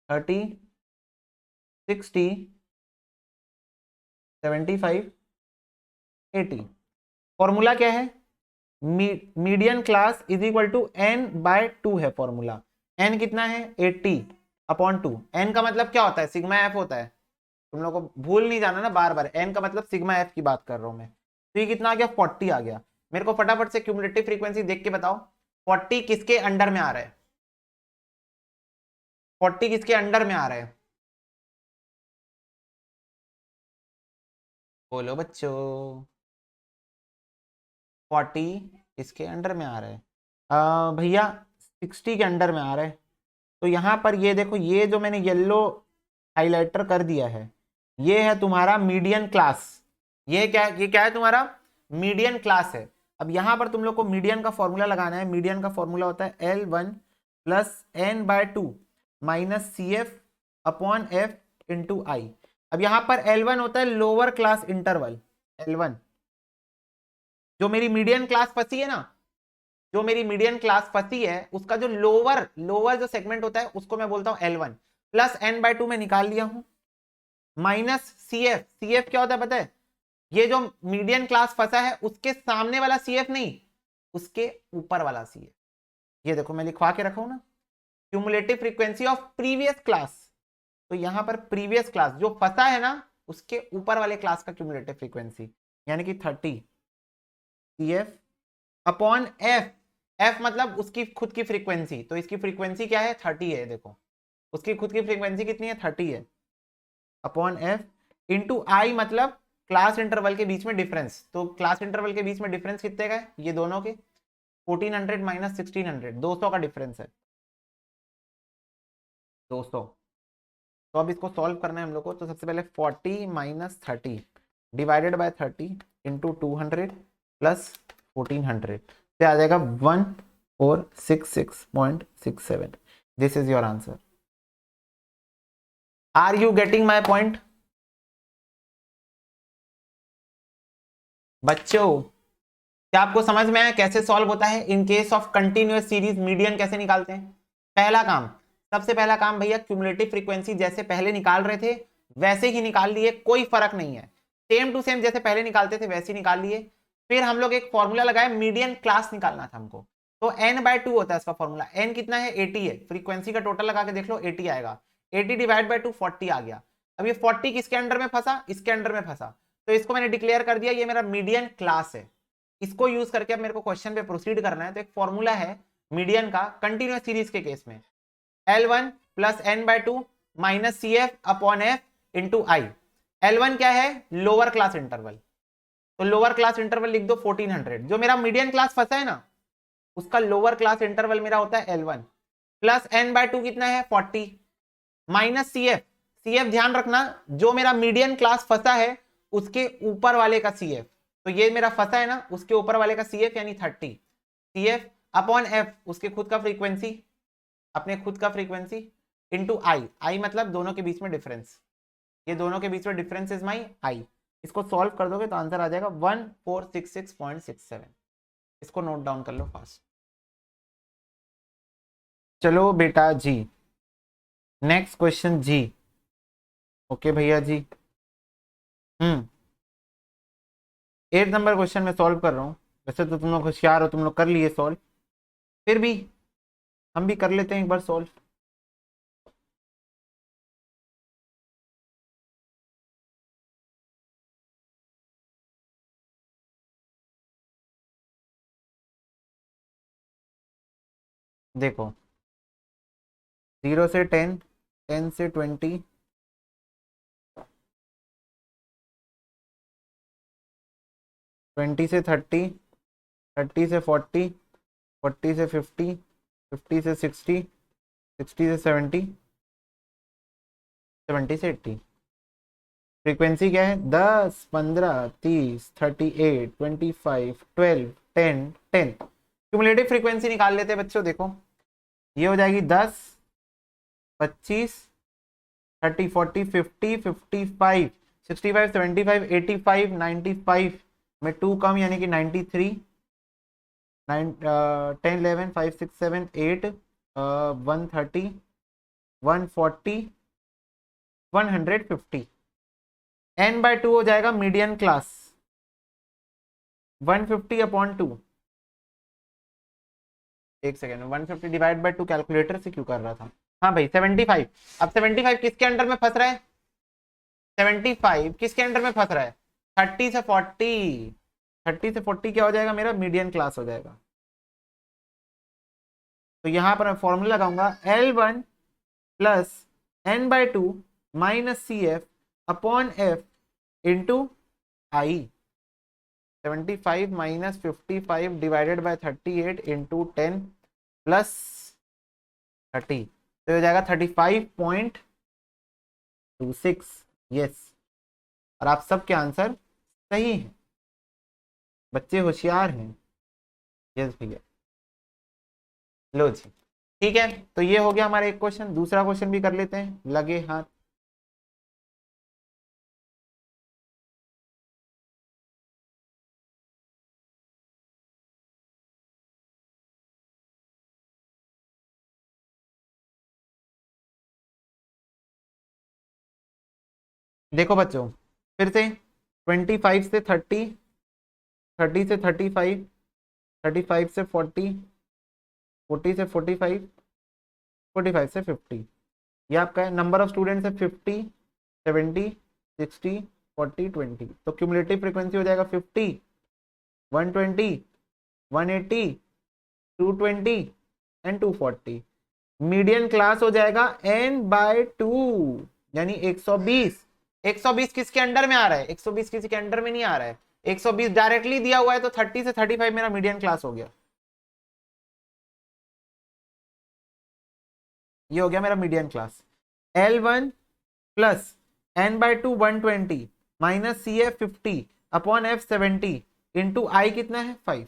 30, 60, 75, 80. फॉर्मूला क्या है? Median class is equal to n by two है फॉर्मूला. n कितना है? 80 अपॉन टू. n का मतलब क्या होता है? सिग्मा f होता है. तुम लोग को भूल नहीं जाना ना बार बार, n का मतलब सिग्मा f की बात कर रहा हूं मैं. तो ये कितना आ गया? 40 आ गया. मेरे को फटाफट से क्यूमुलेटिव फ्रीक्वेंसी देख के बताओ, 40 किसके अंडर में आ रहा है? 40 किसके अंडर में आ रहा है? बोलो बच्चों। 40 इसके अंडर में आ रहा है भैया, 60 के अंडर में आ रहा है। तो यहाँ पर ये देखो, ये जो मैंने येलो हाइलाइटर कर दिया है, ये है तुम्हारा मीडियन क्लास। ये क्या है तुम्हारा मीडियन क्लास है। अब यहां पर तुम लोग को मीडियन का फॉर्मूला लगाना है। मीडियन का फॉर्मूला होता है L1 plus n/2 minus CF upon F into I. अब यहां पर L1 होता है लोअर क्लास इंटरवल। L1 जो मेरी मीडियन क्लास फंसी है ना, जो मेरी मीडियन क्लास फंसी है, उसका जो लोअर लोअर जो सेगमेंट होता है उसको मैं बोलता हूं L1 प्लस n/2 में निकाल लिया हूं माइनस CF। CF क्या होता है पता है? ये जो मीडियन क्लास फंसा है उसके सामने वाला CF नहीं, उसके ऊपर वाला CF। ये देखो मैं लिखवा के रखा हूं ना, cumulative frequency of previous class. तो यहां पर प्रीवियस क्लास जो फंसा है ना, उसके ऊपर वाले क्लास का क्यूमुलेटिव फ्रीक्वेंसी यानी कि 30 CF अपॉन F। F मतलब उसकी खुद की फ्रीक्वेंसी, तो इसकी फ्रीक्वेंसी क्या है 30 है। देखो उसकी खुद की फ्रीक्वेंसी कितनी है 30 है, अपॉन F इंटू आई मतलब क्लास इंटरवल के बीच में डिफरेंस। तो क्लास इंटरवल के बीच में डिफरेंस कितने का है ये दोनों के 1400 माइनस 1600, 200 का डिफरेंस है 200। तो अब इसको सॉल्व करना है हम लोग को। तो सबसे पहले 40 minus 30 divided by 30 into 200 plus 1400 से आ जाएगा 1466.67। This is your answer. Are you getting my point बच्चों? क्या आपको समझ में आया कैसे सॉल्व होता है इन case of continuous series? Median कैसे निकालते हैं? पहला काम, सबसे पहला काम भैया, क्यूमुलेटिव फ्रीक्वेंसी जैसे पहले निकाल रहे थे वैसे ही निकाल लिए, कोई फर्क नहीं है। सेम टू सेम जैसे पहले निकालते थे वैसे ही निकाल लिए। फिर हम लोग एक फॉर्मूला लगाए, मीडियन क्लास निकालना था हमको। तो n/2 होता है इसका फॉर्मूला। n कितना है 80 है, फ्रीक्वेंसी का टोटल लगा के देख लो 80 आएगा। 80 डिवाइड बाय 2 40 आ गया। अब ये 40 किसके अंडर में फंसा? इसके अंडर में फंसा। तो इसको मैंने डिक्लेयर कर दिया ये मेरा मीडियन क्लास है। इसको यूज करके अब मेरे को क्वेश्चन पे प्रोसीड करना है। तो एक फॉर्मूला है मीडियन का कंटिन्यूअस सीरीज के केस में, L1 plus n/2 minus CF upon F into I. L1 क्या है? Lower class interval. तो लोअर क्लास इंटरवल लिख दो 1400। जो मेरा मीडियन क्लास फंसा है ना, उसका लोअर क्लास इंटरवल मेरा होता है L1 प्लस n/2 कितना है 40 माइनस CF। CF ध्यान रखना, जो मेरा मीडियन क्लास फंसा है उसके ऊपर वाले का CF। तो ये मेरा फंसा है ना, उसके ऊपर वाले का CF यानी 30 CF अपॉन F उसके खुद का फ्रीक्वेंसी, अपने खुद का फ्रीक्वेंसी इंटू आई मतलब दोनों के बीच में डिफरेंस। ये दोनों के बीच में डिफरेंस इज माई आई। इसको सॉल्व कर दोगे तो आंसर आ जाएगा 1466.67। इसको नोट डाउन कर लो फास्ट। चलो बेटा जी, नेक्स्ट क्वेश्चन जी। ओके भैया जी। 8 नंबर क्वेश्चन में सॉल्व कर रहा हूँ। वैसे तो तुम लोग होशियार हो, तुम लोग कर लिए सॉल्व, फिर भी हम भी कर लेते हैं एक बार सॉल्व। देखो 0 से 10, 10 से 20, 20 से 30, 30 से 40, 40 से 50, 50 से 60, 60 से 70, 70 से 80। फ्रीक्वेंसी क्या है? 10, 15, 30, 38, 25, 12, 10, 10। क्यूमुलेटिव फ्रीक्वेंसी निकाल लेते हैं बच्चों। देखो ये हो जाएगी 10, 25, 30, 40, 50, 55, 65, 75, 85, 95 में 2 कम यानी कि 93, 10, 11, 5, 6, 7, 8, 130, 140, 150। n/2 हो जाएगा मीडियन क्लास 150 अपॉन 2। एक सेकेंड, 150 डिवाइड बाय 2 कैलकुलेटर से क्यों कर रहा था? हाँ भाई 75। अब 75 किसके अंडर में फंस रहा है? 75 किसके अंडर में फंस रहा है? 30 से 40। 30 से 40 क्या हो जाएगा? मेरा मीडियन क्लास हो जाएगा। तो यहां पर मैं फॉर्मूला लगाऊंगा L1 plus n/2 minus CF upon F into I 75 minus 55 divided by 38 into 10 plus 30, तो हो जाएगा 35.26। यस, और आप सबके आंसर सही हैं, बच्चे होशियार हैं। यस भैया, लो जी, ठीक है। तो ये हो गया हमारा एक क्वेश्चन। दूसरा क्वेश्चन भी कर लेते हैं, लगे हाथ। देखो बच्चों, फिर से 25 से 30, 30 से 35, 35 से 40, 40 से 45, 45 से 50। ये आपका नंबर ऑफ स्टूडेंट्स है 50, 70, 60, 40, 20। तो क्यूमुलेटिव फ्रीक्वेंसी हो जाएगा 50, 120, 180, 220 एंड 240। मीडियन क्लास हो जाएगा n/2, यानी 120। 120 किसके अंडर में आ रहा है? 120 किसी के अंडर में नहीं आ रहा है, 120 डायरेक्टली दिया हुआ है, तो 30 से 35 मेरा मीडियन क्लास हो गया। ये हो गया मेरा median class. L1 plus n/2 120 minus CF 50 upon F 70 into I कितना है 5।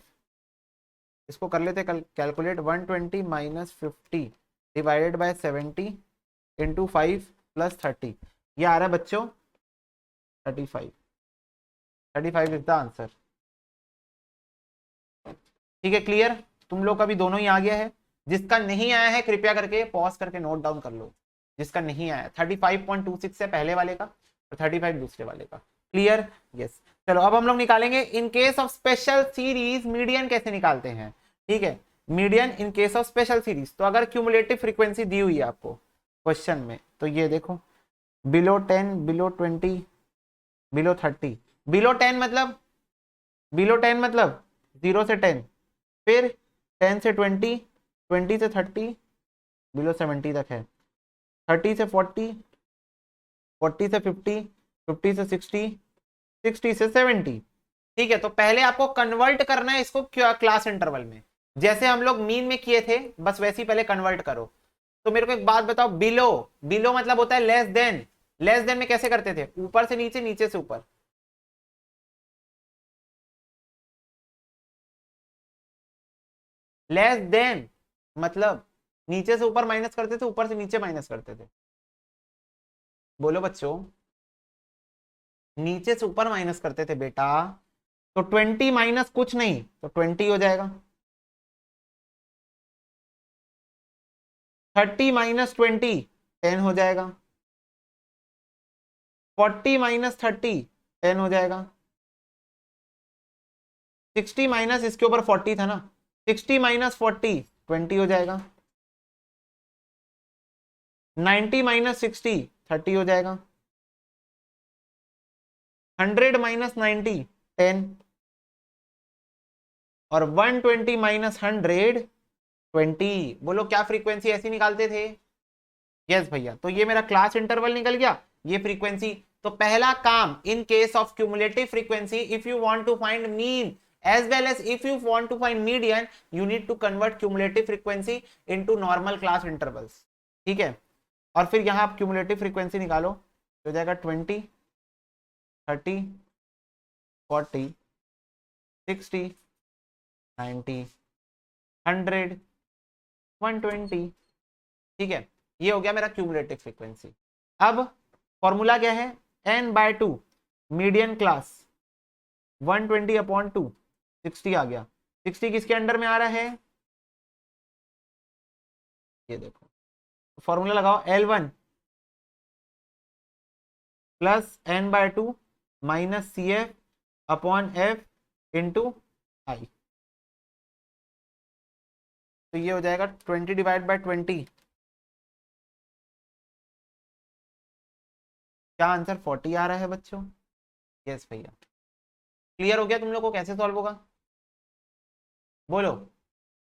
इसको कर लेते calculate. 120 minus 50 divided by 70 into 5 plus 30, ये आ रहा है बच्चों 35। 35 इज द आंसर। ठीक है, क्लियर? तुम लोग का भी दोनों ही आ गया है। जिसका नहीं आया है कृपया करके पॉज करके नोट डाउन कर लो। जिसका नहीं आया 35.26 है पहले वाले का और 35 दूसरे वाले का। क्लियर? यस। चलो अब हम लोग निकालेंगे इन case of special series median कैसे निकालते हैं। ठीक है, median in case of special series. तो अगर क्यूमुलेटिव फ्रीक्वेंसी दी हुई है आपको क्वेश्चन में, तो ये देखो बिलो 10, बिलो 20, बिलो 30। बिलो 10 मतलब, बिलो 10 मतलब 0 से 10, फिर 10 से 20, 20 से 30, बिलो 70 तक है। 30 से 40, 40 से 50, 50 से 60, 60 से 70। ठीक है, तो पहले आपको कन्वर्ट करना है इसको क्लास इंटरवल में, जैसे हम लोग मीन में किए थे, बस वैसे ही पहले कन्वर्ट करो। तो मेरे को एक बात बताओ, बिलो, बिलो मतलब होता है लेस देन। लेस देन में कैसे करते थे? ऊपर से नीचे, नीचे से ऊपर। लेस देन मतलब नीचे से ऊपर माइनस करते थे, ऊपर से नीचे माइनस करते थे। बोलो बच्चों, नीचे से ऊपर माइनस करते थे बेटा। तो 20 माइनस कुछ नहीं, तो 20 हो जाएगा। 30 माइनस 20 10 हो जाएगा। 40 माइनस 30 10 हो जाएगा। 60 माइनस इसके ऊपर 40 था ना, 60 माइनस 40 20 हो जाएगा। 90 माइनस 60 30 हो जाएगा। 100 माइनस 90 10, और 120 माइनस 100 20। बोलो क्या फ्रीक्वेंसी ऐसी निकालते थे? यस भैया, तो ये मेरा क्लास इंटरवल निकल गया, ये फ्रीक्वेंसी। तो पहला काम in case of cumulative frequency, if you want to find mean as well as if you want to find median, you need to convert cumulative frequency into normal class intervals। ठीक है, और फिर यहां आप cumulative frequency निकालो, तो जाएगा 20, 30, 40, 60, 90, 100, 120। ठीक है, ये हो गया मेरा क्यूमुलेटिव फ्रीक्वेंसी। अब फॉर्मूला क्या है? n/2 मीडियन क्लास 120 अपॉन 2, 60 आ गया। 60 किसके अंडर में आ रहा है? ये देखो, फॉर्मूला लगाओ, L1 plus n/2 minus CF upon F into I. तो ये हो जाएगा 20 डिवाइड बाय 20। क्या आंसर 40 आ रहा है बच्चों? यस भैया। क्लियर हो गया तुम लोग को कैसे सॉल्व होगा? बोलो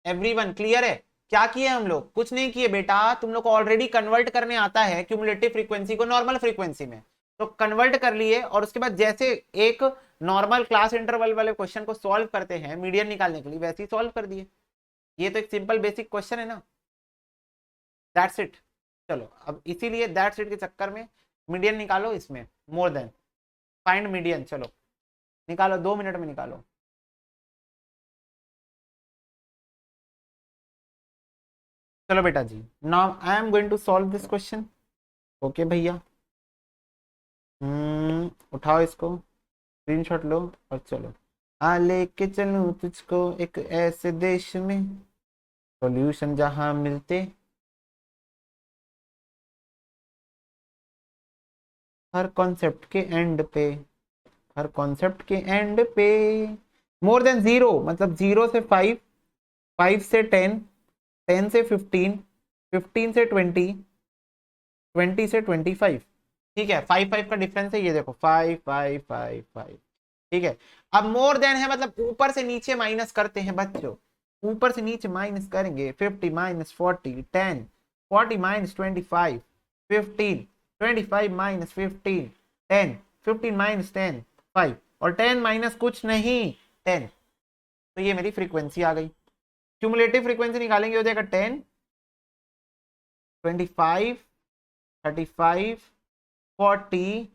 एवरीवन, क्लियर है? क्या किए हम लोग? कुछ नहीं किए बेटा, तुम लोग को ऑलरेडी कन्वर्ट करने आता है क्यूमुलेटिव फ्रीक्वेंसी को नॉर्मल फ्रीक्वेंसी में, तो कन्वर्ट कर लिए, और उसके बाद जैसे एक नॉर्मल क्लास इंटरवल वाले क्वेश्चन को सॉल्व करते हैं मीडियन निकालने के लिए, वैसे ही सॉल्व कर दिए। ये तो एक सिंपल बेसिक क्वेश्चन है ना, दैट्स इट। चलो अब इसीलिए दैट्स इट के चक्कर में मीडियन निकालो इसमें, मोर देन, फाइंड मीडियन। चलो निकालो, 2 मिनट में निकालो। चलो बेटा जी, now I am going to solve this question. Okay भैया, उठाओ इसको, स्क्रीनशॉट लो और चलो। आ लेके चलूं तुझको एक ऐसे देश में, सॉल्यूशन जहां मिलते हर कॉन्सेप्ट के एंड पे, हर कॉन्सेप्ट के एंड पे। मोर देन जीरो मतलब 0 से 5, 5 से 10, 10 से 15, 15 से 20, 20 से 25। ठीक है, 5 5 का डिफरेंस है, ये देखो 5 5 5 5। ठीक है, अब मोर देन है मतलब ऊपर से नीचे माइनस करते हैं बच्चों, ऊपर से नीचे माइनस करेंगे। 50 माइनस 40, 10, 40 माइनस 25, 15, 25 माइनस 15, 10, 15 माइनस 10, 5, और 10 माइनस कुछ नहीं 10। तो ये मेरी फ्रीक्वेंसी आ गई। क्यूमुलेटिव फ्रीक्वेंसी निकालेंगे, हो जाएगा 10, 25, 35, 40,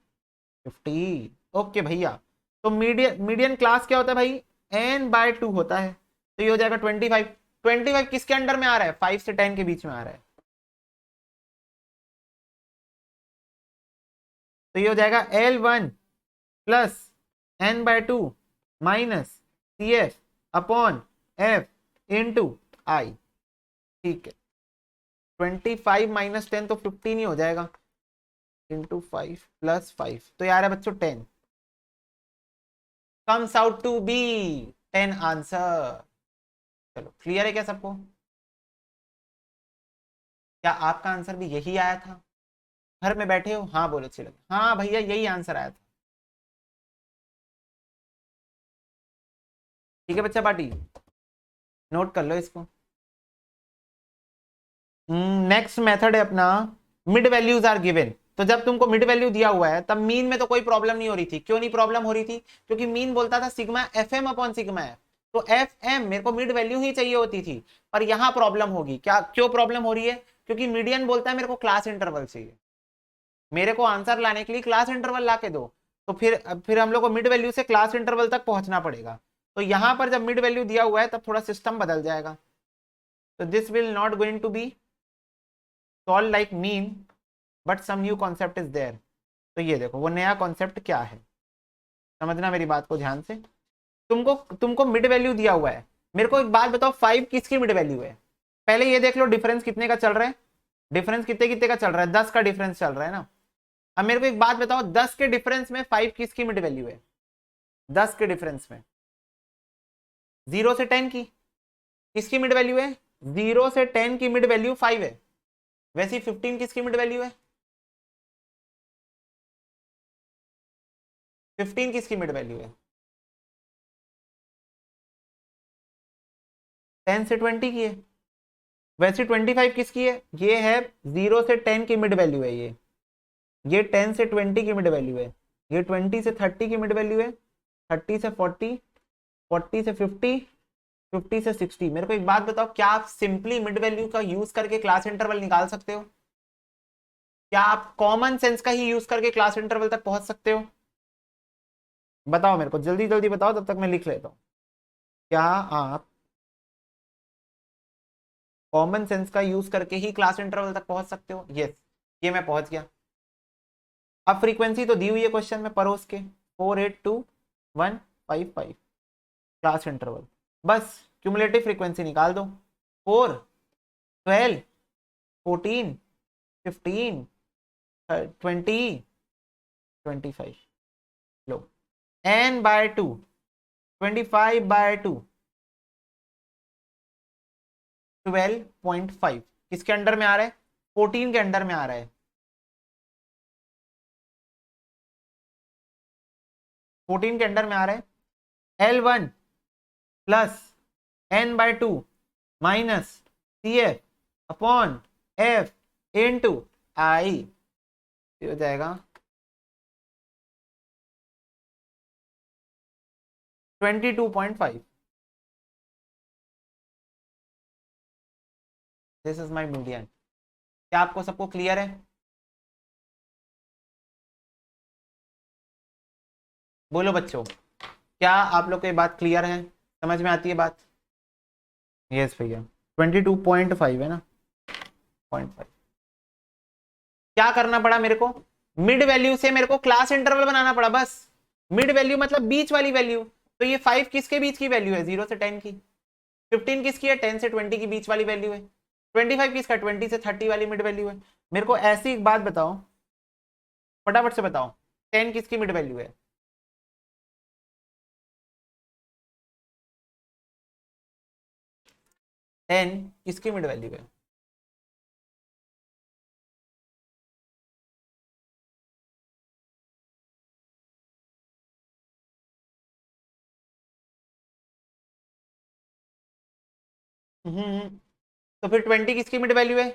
50। ओके भैया, तो मीडियन मीडियन क्लास क्या होता है भाई, n/2 होता है। तो ये हो जाएगा 25। 25 किसके अंडर में आ रहा है, 5 से 10 के बीच में आ रहा है। तो ये हो जाएगा L1 plus n/2 minus CF upon F into I. ठीक है, 25 माइनस 10 तो 15 ही हो जाएगा, इंटू 5 प्लस 5, तो यार है बच्चों 10, comes out to be 10 answer. चलो क्लियर है क्या सबको? क्या आपका आंसर भी यही आया था? घर में बैठे हो, हाँ बोलो, चलो हाँ भैया यही आंसर आया था। ठीक है बच्चा पार्टी, नोट कर लो इसको। नेक्स्ट मेथड है अपना, मिड वैल्यूज आर गिवन। तो जब तुमको मिड वैल्यू दिया हुआ है तब मीन में तो कोई प्रॉब्लम नहीं हो रही थी। क्यों नहीं प्रॉब्लम हो रही थी? क्योंकि मीन बोलता था sigma f m upon sigma f, तो एफ एम मेरे को मिड वैल्यू ही चाहिए होती थी। पर यहां प्रॉब्लम होगी क्या, क्यों प्रॉब्लम हो रही है? क्योंकि मीडियन बोलता है मेरे को क्लास इंटरवल चाहिए, मेरे को आंसर लाने के लिए क्लास इंटरवल ला के दो। तो फिर हम लोग को मिड वैल्यू से क्लास इंटरवल तक पहुंचना पड़ेगा। तो यहां पर जब मिड वैल्यू दिया हुआ है तब थोड़ा सिस्टम बदल जाएगा। तो this will not going to be solve like mean, but some new concept is there. तो ये देखो वो नया कॉन्सेप्ट क्या है, समझना मेरी बात को ध्यान से। तुमको तुमको मिड वैल्यू दिया हुआ है, मेरे को एक बात बताओ 5 किसकी मिड वैल्यू है? पहले ये देख लो डिफरेंस कितने का चल रहा है, डिफरेंस कितने कितने का चल रहा है, 10 का डिफरेंस चल रहा है ना। अब मेरे को एक बात बताओ 10 के डिफरेंस में 5 किसकी मिड वैल्यू है? 10 के डिफरेंस में 0 से 10 की किसकी मिड वैल्यू है? 0 से 10 की मिड वैल्यू 5 है। वैसे 15 किसकी मिड वैल्यू है? 15 किसकी मिड वैल्यू है? 10 से 20 की है। वैसे 25 किसकी है? ये है 0 से 10 की मिड वैल्यू है ये 10 से 20 की मिड वैल्यू है, ये 20 से 30 की मिड वैल्यू है, 30 से 40, 40 से 50, 50 से 60। मेरे को एक बात बताओ, क्या आप सिंपली मिड वैल्यू का यूज करके क्लास इंटरवल निकाल सकते हो? क्या आप कॉमन सेंस का ही यूज करके क्लास इंटरवल तक पहुंच सकते हो? बताओ मेरे को, जल्दी जल्दी बताओ, तब तक मैं लिख लेता हूं। क्या आप कॉमन सेंस का यूज करके ही क्लास इंटरवल तक पहुंच सकते हो? यस, ये मैं पहुंच गया। अब फ्रीक्वेंसी तो दी हुई है क्वेश्चन में परोस के, 482 155 क्लास इंटरवल। बस क्यूमुलेटिव फ्रीक्वेंसी निकाल दो, 4, 12, 14, 15, 20, 25। लो, n/2, 25/2, 12.5 किसके अंडर में आ रहा है? 14 के अंडर में आ रहा है। 14 के अंडर में आ रहा है। L1 plus n/2 minus CF upon F into I, हो जाएगा 22.5। This is my median. क्या आपको सबको क्लियर है? बोलो बच्चों, क्या आप लोग को ये बात क्लियर है, समझ में आती है बात? यस भैया, 22.5 है ना, 0.5। क्या करना पड़ा मेरे को? मिड वैल्यू से मेरे को क्लास इंटरवल बनाना पड़ा बस। मिड वैल्यू मतलब बीच वाली वैल्यू। तो ये 5 किसके बीच की वैल्यू है? 0 से 10 की। 15 किसकी है? 10 से 20 की बीच वाली वैल्यू है। 25 किसका? 20 से 30 वाली मिड वैल्यू है। मेरे को ऐसी एक बात बताओ, फटाफट से बताओ, 10 किसकी मिड वैल्यू है? 10 किसकी मिड वैल्यू है? हम्म, तो फिर 20 किसकी मिड वैल्यू है?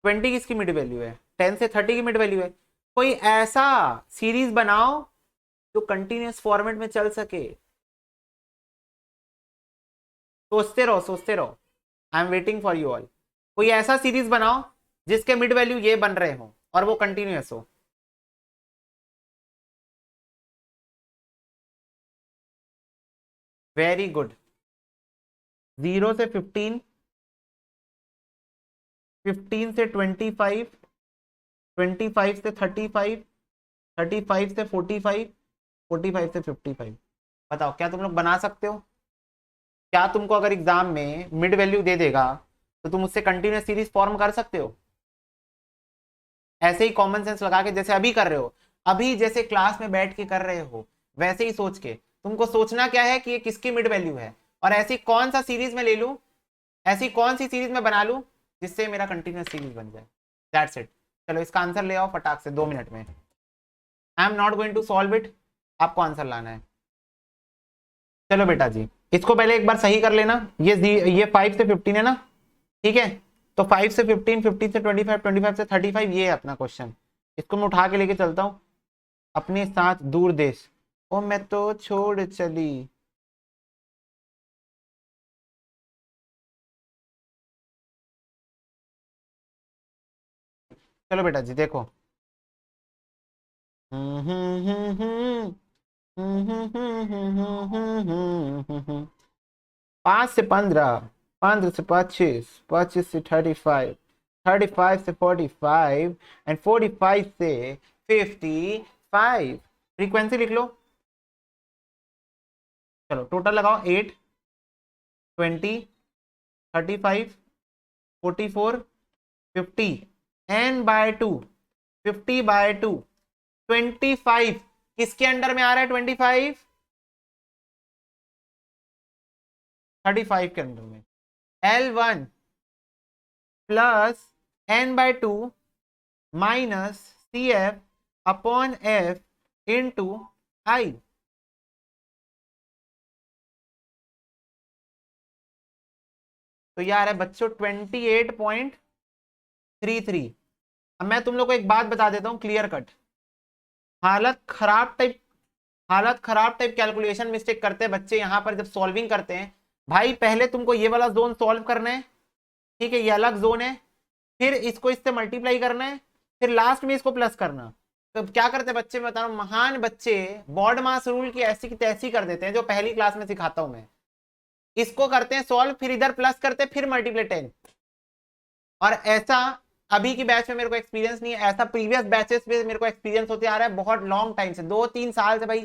20 किसकी मिड वैल्यू है? 10 से 30 की मिड वैल्यू है। कोई ऐसा सीरीज बनाओ जो कंटिन्यूअस फॉर्मेट में चल सके। सोचते रहो, सोचते रहो, I am waiting for you all. कोई ऐसा सीरीज बनाओ जिसके मिड वैल्यू ये बन रहे हो और वो कंटिन्यूअस हो। Very good. 0 से 15, 15 से 25, 25 से 35, 35 से 45, 45 से 55। बताओ क्या तुम लोग बना सकते हो? क्या तुमको अगर एग्जाम में मिड वैल्यू दे देगा तो तुम उससे कंटिन्यूअस सीरीज फॉर्म कर सकते हो? ऐसे ही कॉमन सेंस लगा के, जैसे अभी कर रहे हो, अभी जैसे क्लास में बैठ के कर रहे हो, वैसे ही सोच के तुमको सोचना क्या है कि ये किसकी मिड वैल्यू है, और ऐसी कौन सा सीरीज में ले लूं, ऐसी कौन सी सीरीज में बना लूं जिससे मेरा कंटिन्यूअस सीरीज बन जाए। That's it. चलो इसका आंसर ले आओ फटाक से 2 मिनट में। I am not going to solve it, आपको आंसर लाना है। चलो बेटा जी, इसको पहले एक बार सही कर लेना। ये 5 से 15 है ना, ठीक है। तो 5 से 15, 15 से 25, 25 से 35, ये है अपना क्वेश्चन। इसको मैं उठा के लेके चलता हूँ अपने साथ दूर देश। ओ मैं तो छोड़ चली। चलो बेटा जी देखो। 5 से 15, 15 से 25, 25 से 35, 35 से 45 एंड 45 से 55। फ्रीक्वेंसी लिख लो। चलो टोटल लगाओ। 8, 20, 35, 44, 50, n/2, 50/2, 25 किसके अंडर में आ रहा है? 25 35 के अंडर में। L1 plus n/2 minus CF upon F into I. तो यार है बच्चों 28.33। अब मैं तुम लोग को एक बात बता देता हूं क्लियर कट। हालत खराब टाइप, हालत खराब टाइप कैलकुलेशन मिस्टेक करते हैं बच्चे यहां पर जब सॉल्विंग करते हैं। भाई पहले तुमको ये वाला जोन सॉल्व करना है, ठीक है, ये अलग जोन है। फिर इसको इससे मल्टीप्लाई करना है, फिर लास्ट में इसको प्लस करना। तो क्या करते हैं बच्चे, मैं बता रहा हूं, महान बच्चे बॉड मास रूल की ऐसी की तैसी कर देते हैं जो पहली क्लास में सिखाता हूं मैं। इसको करते हैं सॉल्व, फिर इधर प्लस करते हैं, फिर मल्टीप्लाई 10। और ऐसा अभी की बैच में मेरे को एक्सपीरियंस नहीं है, ऐसा प्रीवियस बैचेस में मेरे को एक्सपीरियंस होते आ रहा है बहुत लॉन्ग टाइम से, 2-3 साल से। भाई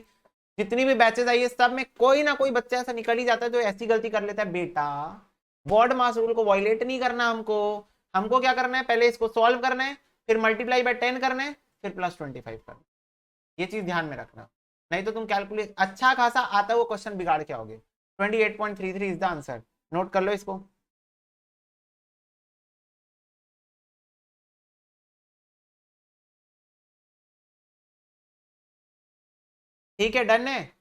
जितनी भी बैचेस आई है सब में कोई ना कोई बच्चा ऐसा निकल ही जाता है जो ऐसी गलती कर लेता है। बेटा बॉड मास रूल को वायलेट नहीं करना हमको। हमको क्या करना है, पहले इसको सॉल्व करना है, फिर मल्टीप्लाई बाय 10 करना है, फिर प्लस 25 करना है। ये चीज ध्यान में रखना, नहीं तो तुम कैलकुलेट अच्छा खासा आता है वो क्वेश्चन बिगाड़ के आओगे। 28.33 इज द आंसर। नोट कर लो इसको। ठीक है, डन है।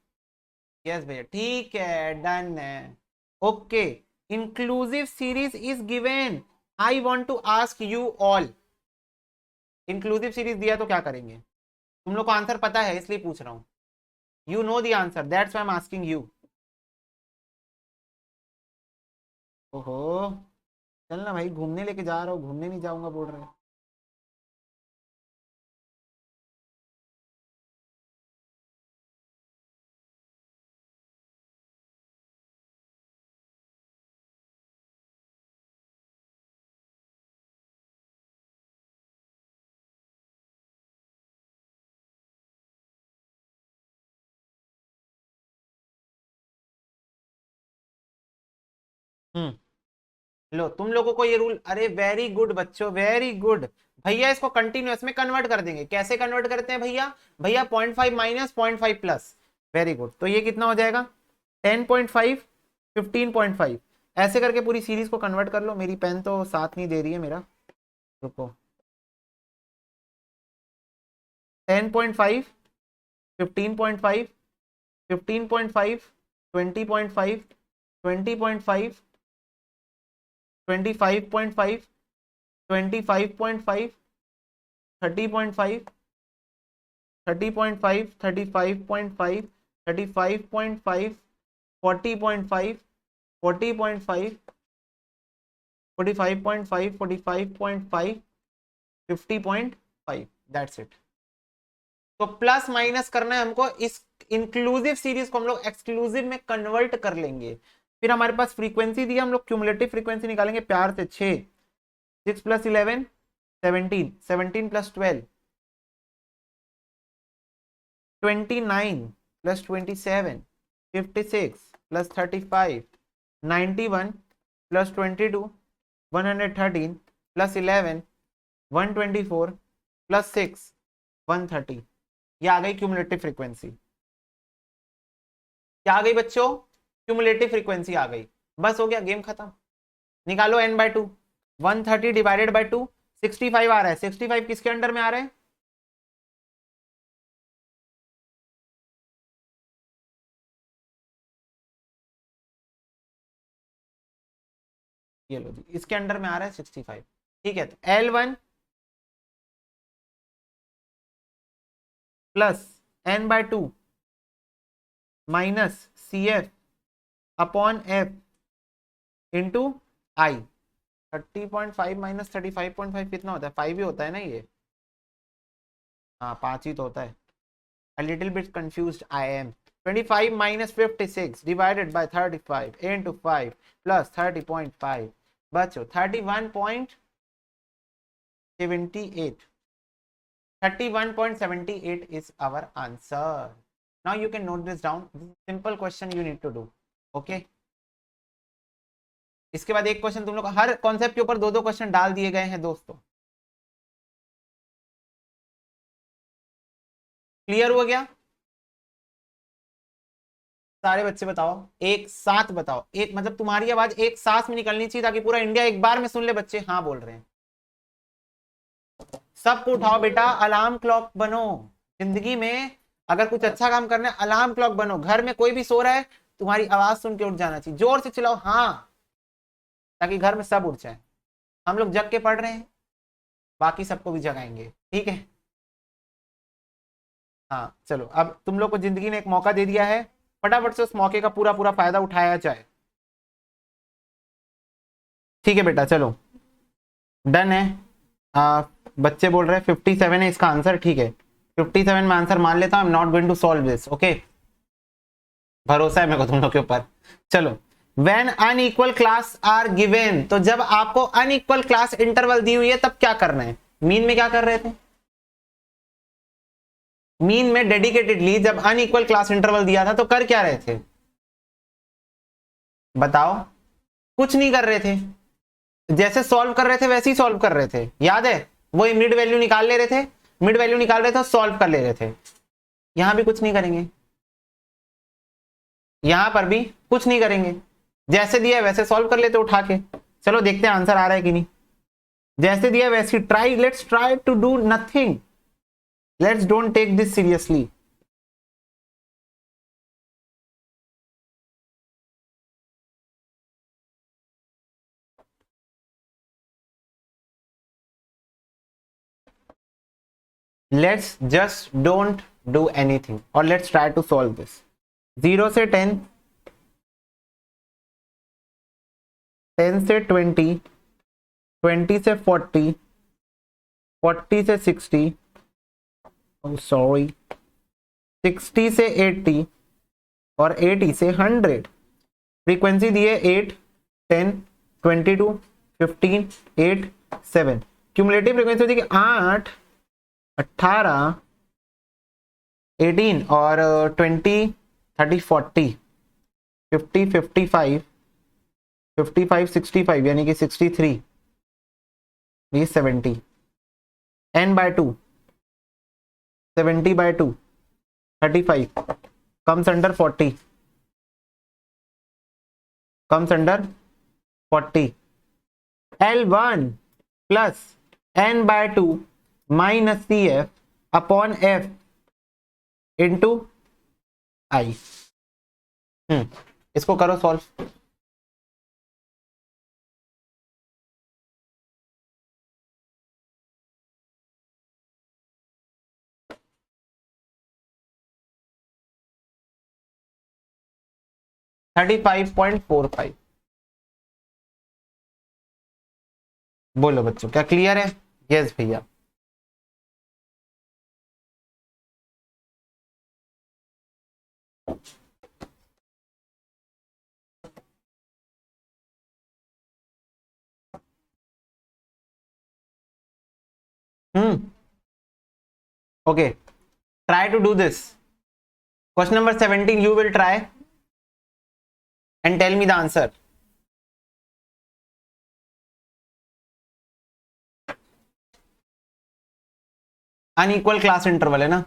यस भैया ठीक है, डन है। Okay, inclusive series is given. I want to ask you all, inclusive series दिया तो क्या करेंगे? तुम लोग को आंसर पता है इसलिए पूछ रहा हूं। You know the answer. That's why I'm asking you. ओहो, चल ना भाई, घूमने लेके जा रहा हूँ, घूमने नहीं जाऊंगा बोल रहे हैं। लो तुम लोगों को ये रूल, अरे वेरी गुड बच्चों, वेरी गुड। भैया इसको कंटिन्यूअस में कन्वर्ट कर देंगे। कैसे कन्वर्ट करते हैं भैया? भैया 0.5 माइनस 0.5 प्लस। Very good. तो ये कितना हो जाएगा? 10.5, 15.5, ऐसे करके पूरी सीरीज को कन्वर्ट कर लो। मेरी पेन तो साथ नहीं दे रही है मेरा, रुको। 10.5, 15.5, 15.5, 20.5, 20.5, 25.5, 25.5, 30.5, 30.5, 35.5, 35.5, 40.5, 40.5, 45.5, 45.5, 50.5। That's it. तो प्लस माइनस करना है हमको। इस इंक्लूसिव सीरीज को हम लोग एक्सक्लूसिव में कन्वर्ट कर लेंगे। फिर हमारे पास फ्रीक्वेंसी दी, हम लोग क्यूमुलेटिव फ्रीक्वेंसी निकालेंगे प्यार से। 6, 6 plus 11, 17, 17 plus 12, 29 plus 27, 56 plus 35, 91 plus 22, 113 plus 11, 124 plus 6, 130। ये आ गई क्यूमुलेटिव फ्रीक्वेंसी। क्या आ गई बच्चों? क्यूमुलेटिव फ्रीक्वेंसी आ गई। बस हो गया, गेम खत्म। निकालो n/2। 130 डिवाइडेड बाय 2, 65 आ रहा है। 65 किसके अंडर में आ रहा है? ये लो जी, इसके अंडर में आ रहा है 65। ठीक है, तो L1 plus n/2 minus CF upon F into I. 30.5 minus 35.5 कितना होता है? 5 ही होता है ना ये? हाँ, 5 ही तो होता है। A little bit confused I am. 25 minus 56 divided by 35 into 5 plus 30.5, बच्चों 31.78। 31.78 is our answer. Now you can note this down. This is a simple question you need to do. Okay. इसके बाद एक क्वेश्चन, तुम लोग हर concept के ऊपर दो दो क्वेश्चन डाल दिए गए हैं दोस्तों। क्लियर हो गया? सारे बच्चे बताओ, एक साथ बताओ। एक मतलब तुम्हारी आवाज एक सांस में निकलनी चाहिए ताकि पूरा इंडिया एक बार में सुन ले। बच्चे हाँ बोल रहे हैं। सबको उठाओ बेटा, अलार्म क्लॉक बनो। जिंदगी में अगर कुछ अच्छा काम करना है, अलार्म क्लॉक बनो। घर में कोई भी सो रहा है, तुम्हारी आवाज सुन के उठ जाना चाहिए। जोर से चिल्लाओ हाँ, ताकि घर में सब उठ जाए। हम लोग जग के पढ़ रहे हैं, बाकी सबको भी जगाएंगे। ठीक है? हाँ चलो, अब तुम लोग को जिंदगी ने एक मौका दे दिया है, फटाफट से उस मौके का पूरा पूरा फायदा उठाया जाए। ठीक है बेटा, चलो डन है। बच्चे बोल रहे हैं 57 है इसका आंसर। ठीक है, 57 में आंसर मान लेता हूं। I am not going to solve this. Okay, भरोसा है मेरे को तुम लोग के ऊपर। चलो, when unequal class are given, तो जब आपको अनइक्वल क्लास इंटरवल दी हुई है तब क्या करना है? मीन में क्या कर रहे थे? मीन में डेडिकेटेडली जब अनइक्वल क्लास इंटरवल दिया था तो कर क्या रहे थे? बताओ। कुछ नहीं कर रहे थे, जैसे सॉल्व कर रहे थे वैसे ही सॉल्व कर रहे थे। याद है? वही मिड वैल्यू निकाल ले रहे थे, मिड वैल्यू निकाल रहे थे, सॉल्व कर ले रहे थे। यहां भी कुछ नहीं करेंगे, यहां पर भी कुछ नहीं करेंगे। जैसे दिया वैसे सॉल्व कर लेते उठा के। चलो देखते हैं आंसर आ रहा है कि नहीं। जैसे दिया वैसे try, let's try to do nothing. Let's don't take this seriously. Let's just don't do anything और let's try to solve this. 0 से 10, 10 से 20, 20 से 40, 40 से 60, सॉरी 60 से 80 और 80 से 100। फ्रीक्वेंसी दी है 8, 10, 22, 15, 8, 7। क्यूमुलेटिव फ्रीक्वेंसी दी 8, 18, 18 और 20, 30, 40, 50, 55, 55, 65 यानी कि 63, ये 70। n by 2, 70 by 2, 35 comes under 40, comes under 40। L1 plus n by 2 minus CF upon F into I। इसको करो सॉल्व। $35.45। बोलो बच्चों, क्या क्लियर है? यस भैया। Okay, try to do this. Question number 17 you will try and tell me the answer। Unequal class interval है ना?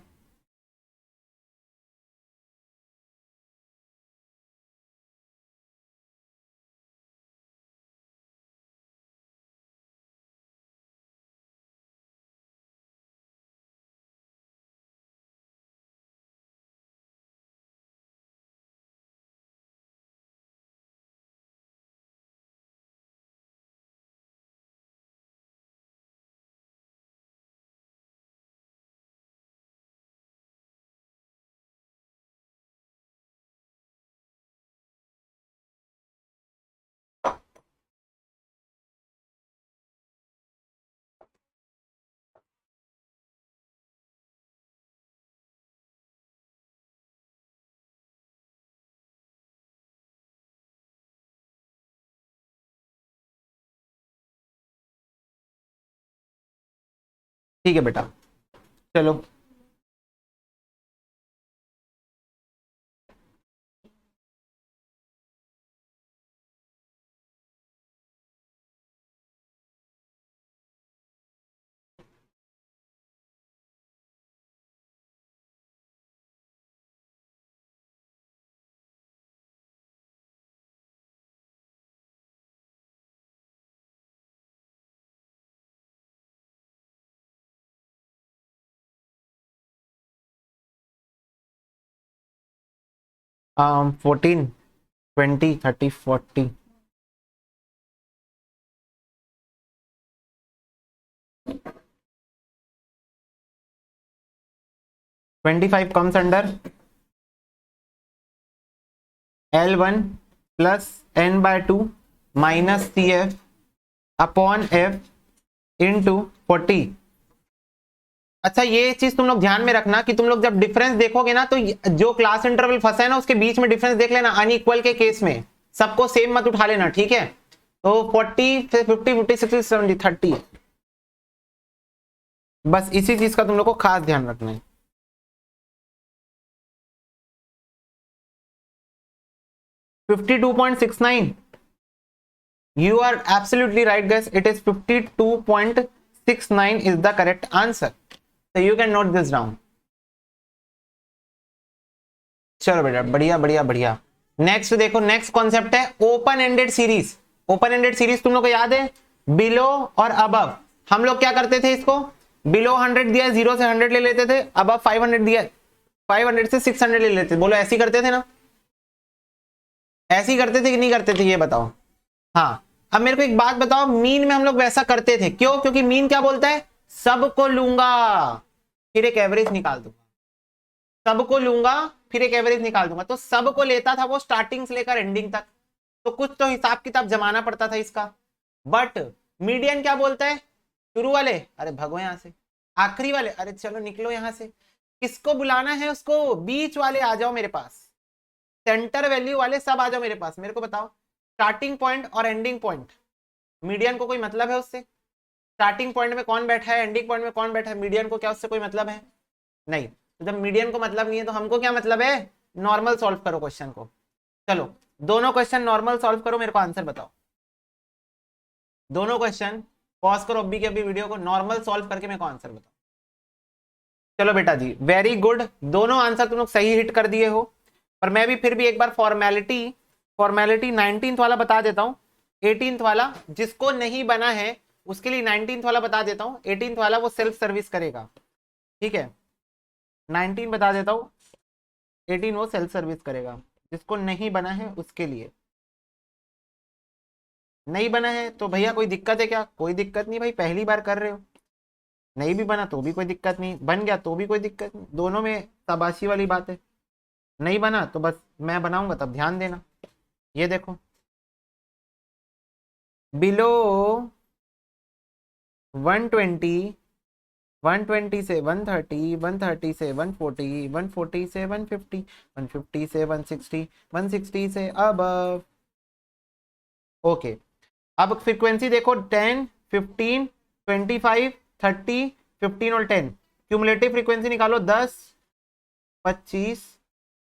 ठीक है बेटा, चलो। um 14, 20, 30, 40, 25 comes under L1 plus n by 2 minus CF upon F into 40। अच्छा, ये चीज तुम लोग ध्यान में रखना कि तुम लोग जब डिफरेंस देखोगे ना, तो जो क्लास इंटरवल फंसा है ना उसके बीच में डिफरेंस देख लेना। अनइक्वल के केस में सबको सेम मत उठा लेना, ठीक है? तो 40 से 50, 50, 60, 70, 30, बस इसी चीज का तुम लोग को खास ध्यान रखना है। $52.69, you are absolutely right guys, it is 52.69 is the correct answer, so you can note this down। चलो बेटा, बढ़िया बढ़िया बढ़िया। नेक्स्ट देखो, नेक्स्ट कॉन्सेप्ट है open ended series. Open ended series तुम लोग को याद है, बिलो और अबव। हम लोग क्या करते थे, इसको बिलो 100 दिया 0 से 100 ले लेते थे, अबव 500 दिया 500 से 600 ले लेते थे। बोलो ऐसी करते थे ना? ऐसी करते थे कि नहीं करते थे, ये बताओ। हाँ, अब मेरे को एक बात बताओ, मीन में हम लोग वैसा करते थे, क्यों? क्योंकि मीन क्या बोलता है, सबको लूंगा। फिर एक एवरेज निकाल दूंगा, सबको लूंगा फिर एक एवरेज निकाल दूंगा। तो सबको लेता था वो स्टार्टिंग से लेकर एंडिंग तक, तो कुछ तो हिसाब किताब जमाना पड़ता था इसका। बट मीडियन क्या बोलता है, शुरू वाले अरे भगो यहां से, आखिरी वाले अरे चलो निकलो यहां से, किसको बुलाना है उसको, बीच वाले आ जाओ मेरे पास, सेंटर वैल्यू वाले सब आ जाओ मेरे पास। मेरे को बताओ स्टार्टिंग पॉइंट और एंडिंग पॉइंट, मीडियन को कोई मतलब है उससे? स्टार्टिंग पॉइंट में कौन बैठा है, एंडिंग पॉइंट में कौन बैठा है, मीडियन को क्या उससे कोई मतलब है? नहीं। तो जब मीडियन को मतलब नहीं है तो हमको क्या मतलब है, नॉर्मल सॉल्व करो क्वेश्चन को। चलो दोनों क्वेश्चन नॉर्मल सॉल्व करो, मेरे को आंसर बताओ। दोनों क्वेश्चन पॉज करो अभी के अभी वीडियो को, नॉर्मल सॉल्व करके मेरे को आंसर बताओ। चलो बेटा जी वेरी गुड, दोनों आंसर तुम लोग सही हिट कर दिए हो। पर मैं भी फिर भी एक बार फॉर्मेलिटी 19th वाला बता देता हूं, 18th वाला जिसको नहीं बना है उसके लिए 19th वाला बता देता हूं, 18th वाला वो सेल्फ सर्विस करेगा, ठीक है। 19 बता देता हूं, 18 वो सेल्फ सर्विस करेगा, जिसको नहीं बना है उसके लिए। नहीं बना है तो भैया कोई दिक्कत है क्या? कोई दिक्कत नहीं भाई, पहली बार कर रहे हो। नहीं भी बना तो भी कोई दिक्कत नहीं, बन गया तो भी कोई दिक्कत नहीं, दोनों में शाबाशी वाली बात है। नहीं बना तो बस मैं बनाऊंगा तब ध्यान देना। ये देखो बिलो 120, 120 से 130, 130 से 140, 140 से 150, 150 से 160, 160 से अबव। ओके अब फ्रीक्वेंसी देखो 10, 15, 25, 30, 15 और 10, क्यूमुलेटिव फ्रीक्वेंसी निकालो 10, 25,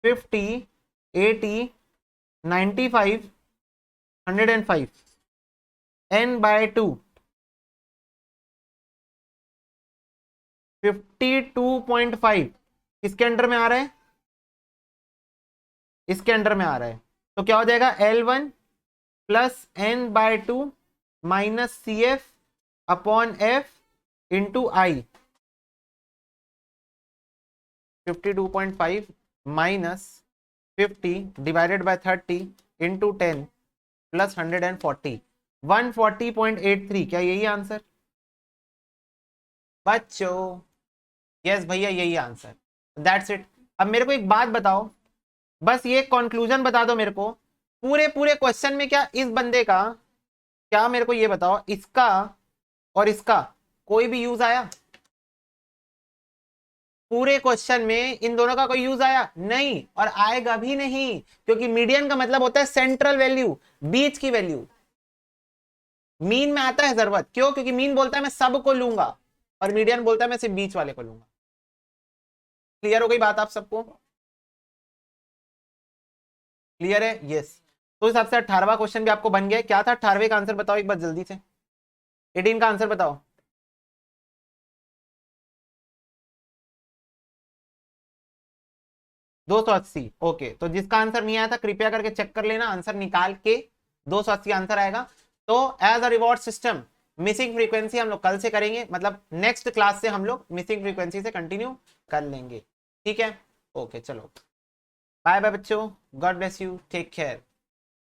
50, 80, 95, 105, n/2 52.5 किसके अंडर में आ रहा है? इसके अंडर में आ रहा है। तो क्या हो जाएगा L1 plus n/2 minus CF upon F into I, 52.5 minus 50 divided by 30 into 10 plus 140, 140.83। क्या यही आंसर बच्चों? यस भैया यही आंसर, दैट्स इट। अब मेरे को एक बात बताओ, बस ये कंक्लूजन बता दो मेरे को, पूरे पूरे क्वेश्चन में क्या इस बंदे का, क्या मेरे को ये बताओ, इसका और इसका कोई भी यूज आया? पूरे क्वेश्चन में इन दोनों का कोई यूज आया नहीं, और आएगा भी नहीं, क्योंकि मीडियन का मतलब होता है सेंट्रल वैल्यू, बीच की वैल्यू। मीन में आता है जरूरत, क्यों? क्योंकि मीन बोलता है मैं सबको लूंगा, और मीडियन बोलता है मैं सिर्फ बीच वाले को लूंगा। क्लियर हो गई बात आप सबको? क्लियर है? यस। तो इस हिसाब से 18वां क्वेश्चन भी आपको बन गया। क्या था 18वें का आंसर बताओ एक बार जल्दी से, 18 का आंसर बताओ। दो सौ अस्सी। ओके तो जिसका आंसर नहीं आया था कृपया करके चेक कर लेना, आंसर निकाल के 280 आंसर आएगा। तो as a reward system missing frequency हम लोग कल से करेंगे, मतलब नेक्स्ट क्लास से हम लोग मिसिंग फ्रीक्वेंसी से कंटिन्यू कर लेंगे, ठीक है। ओके चलो बाय बाय बच्चों, God bless you, take care.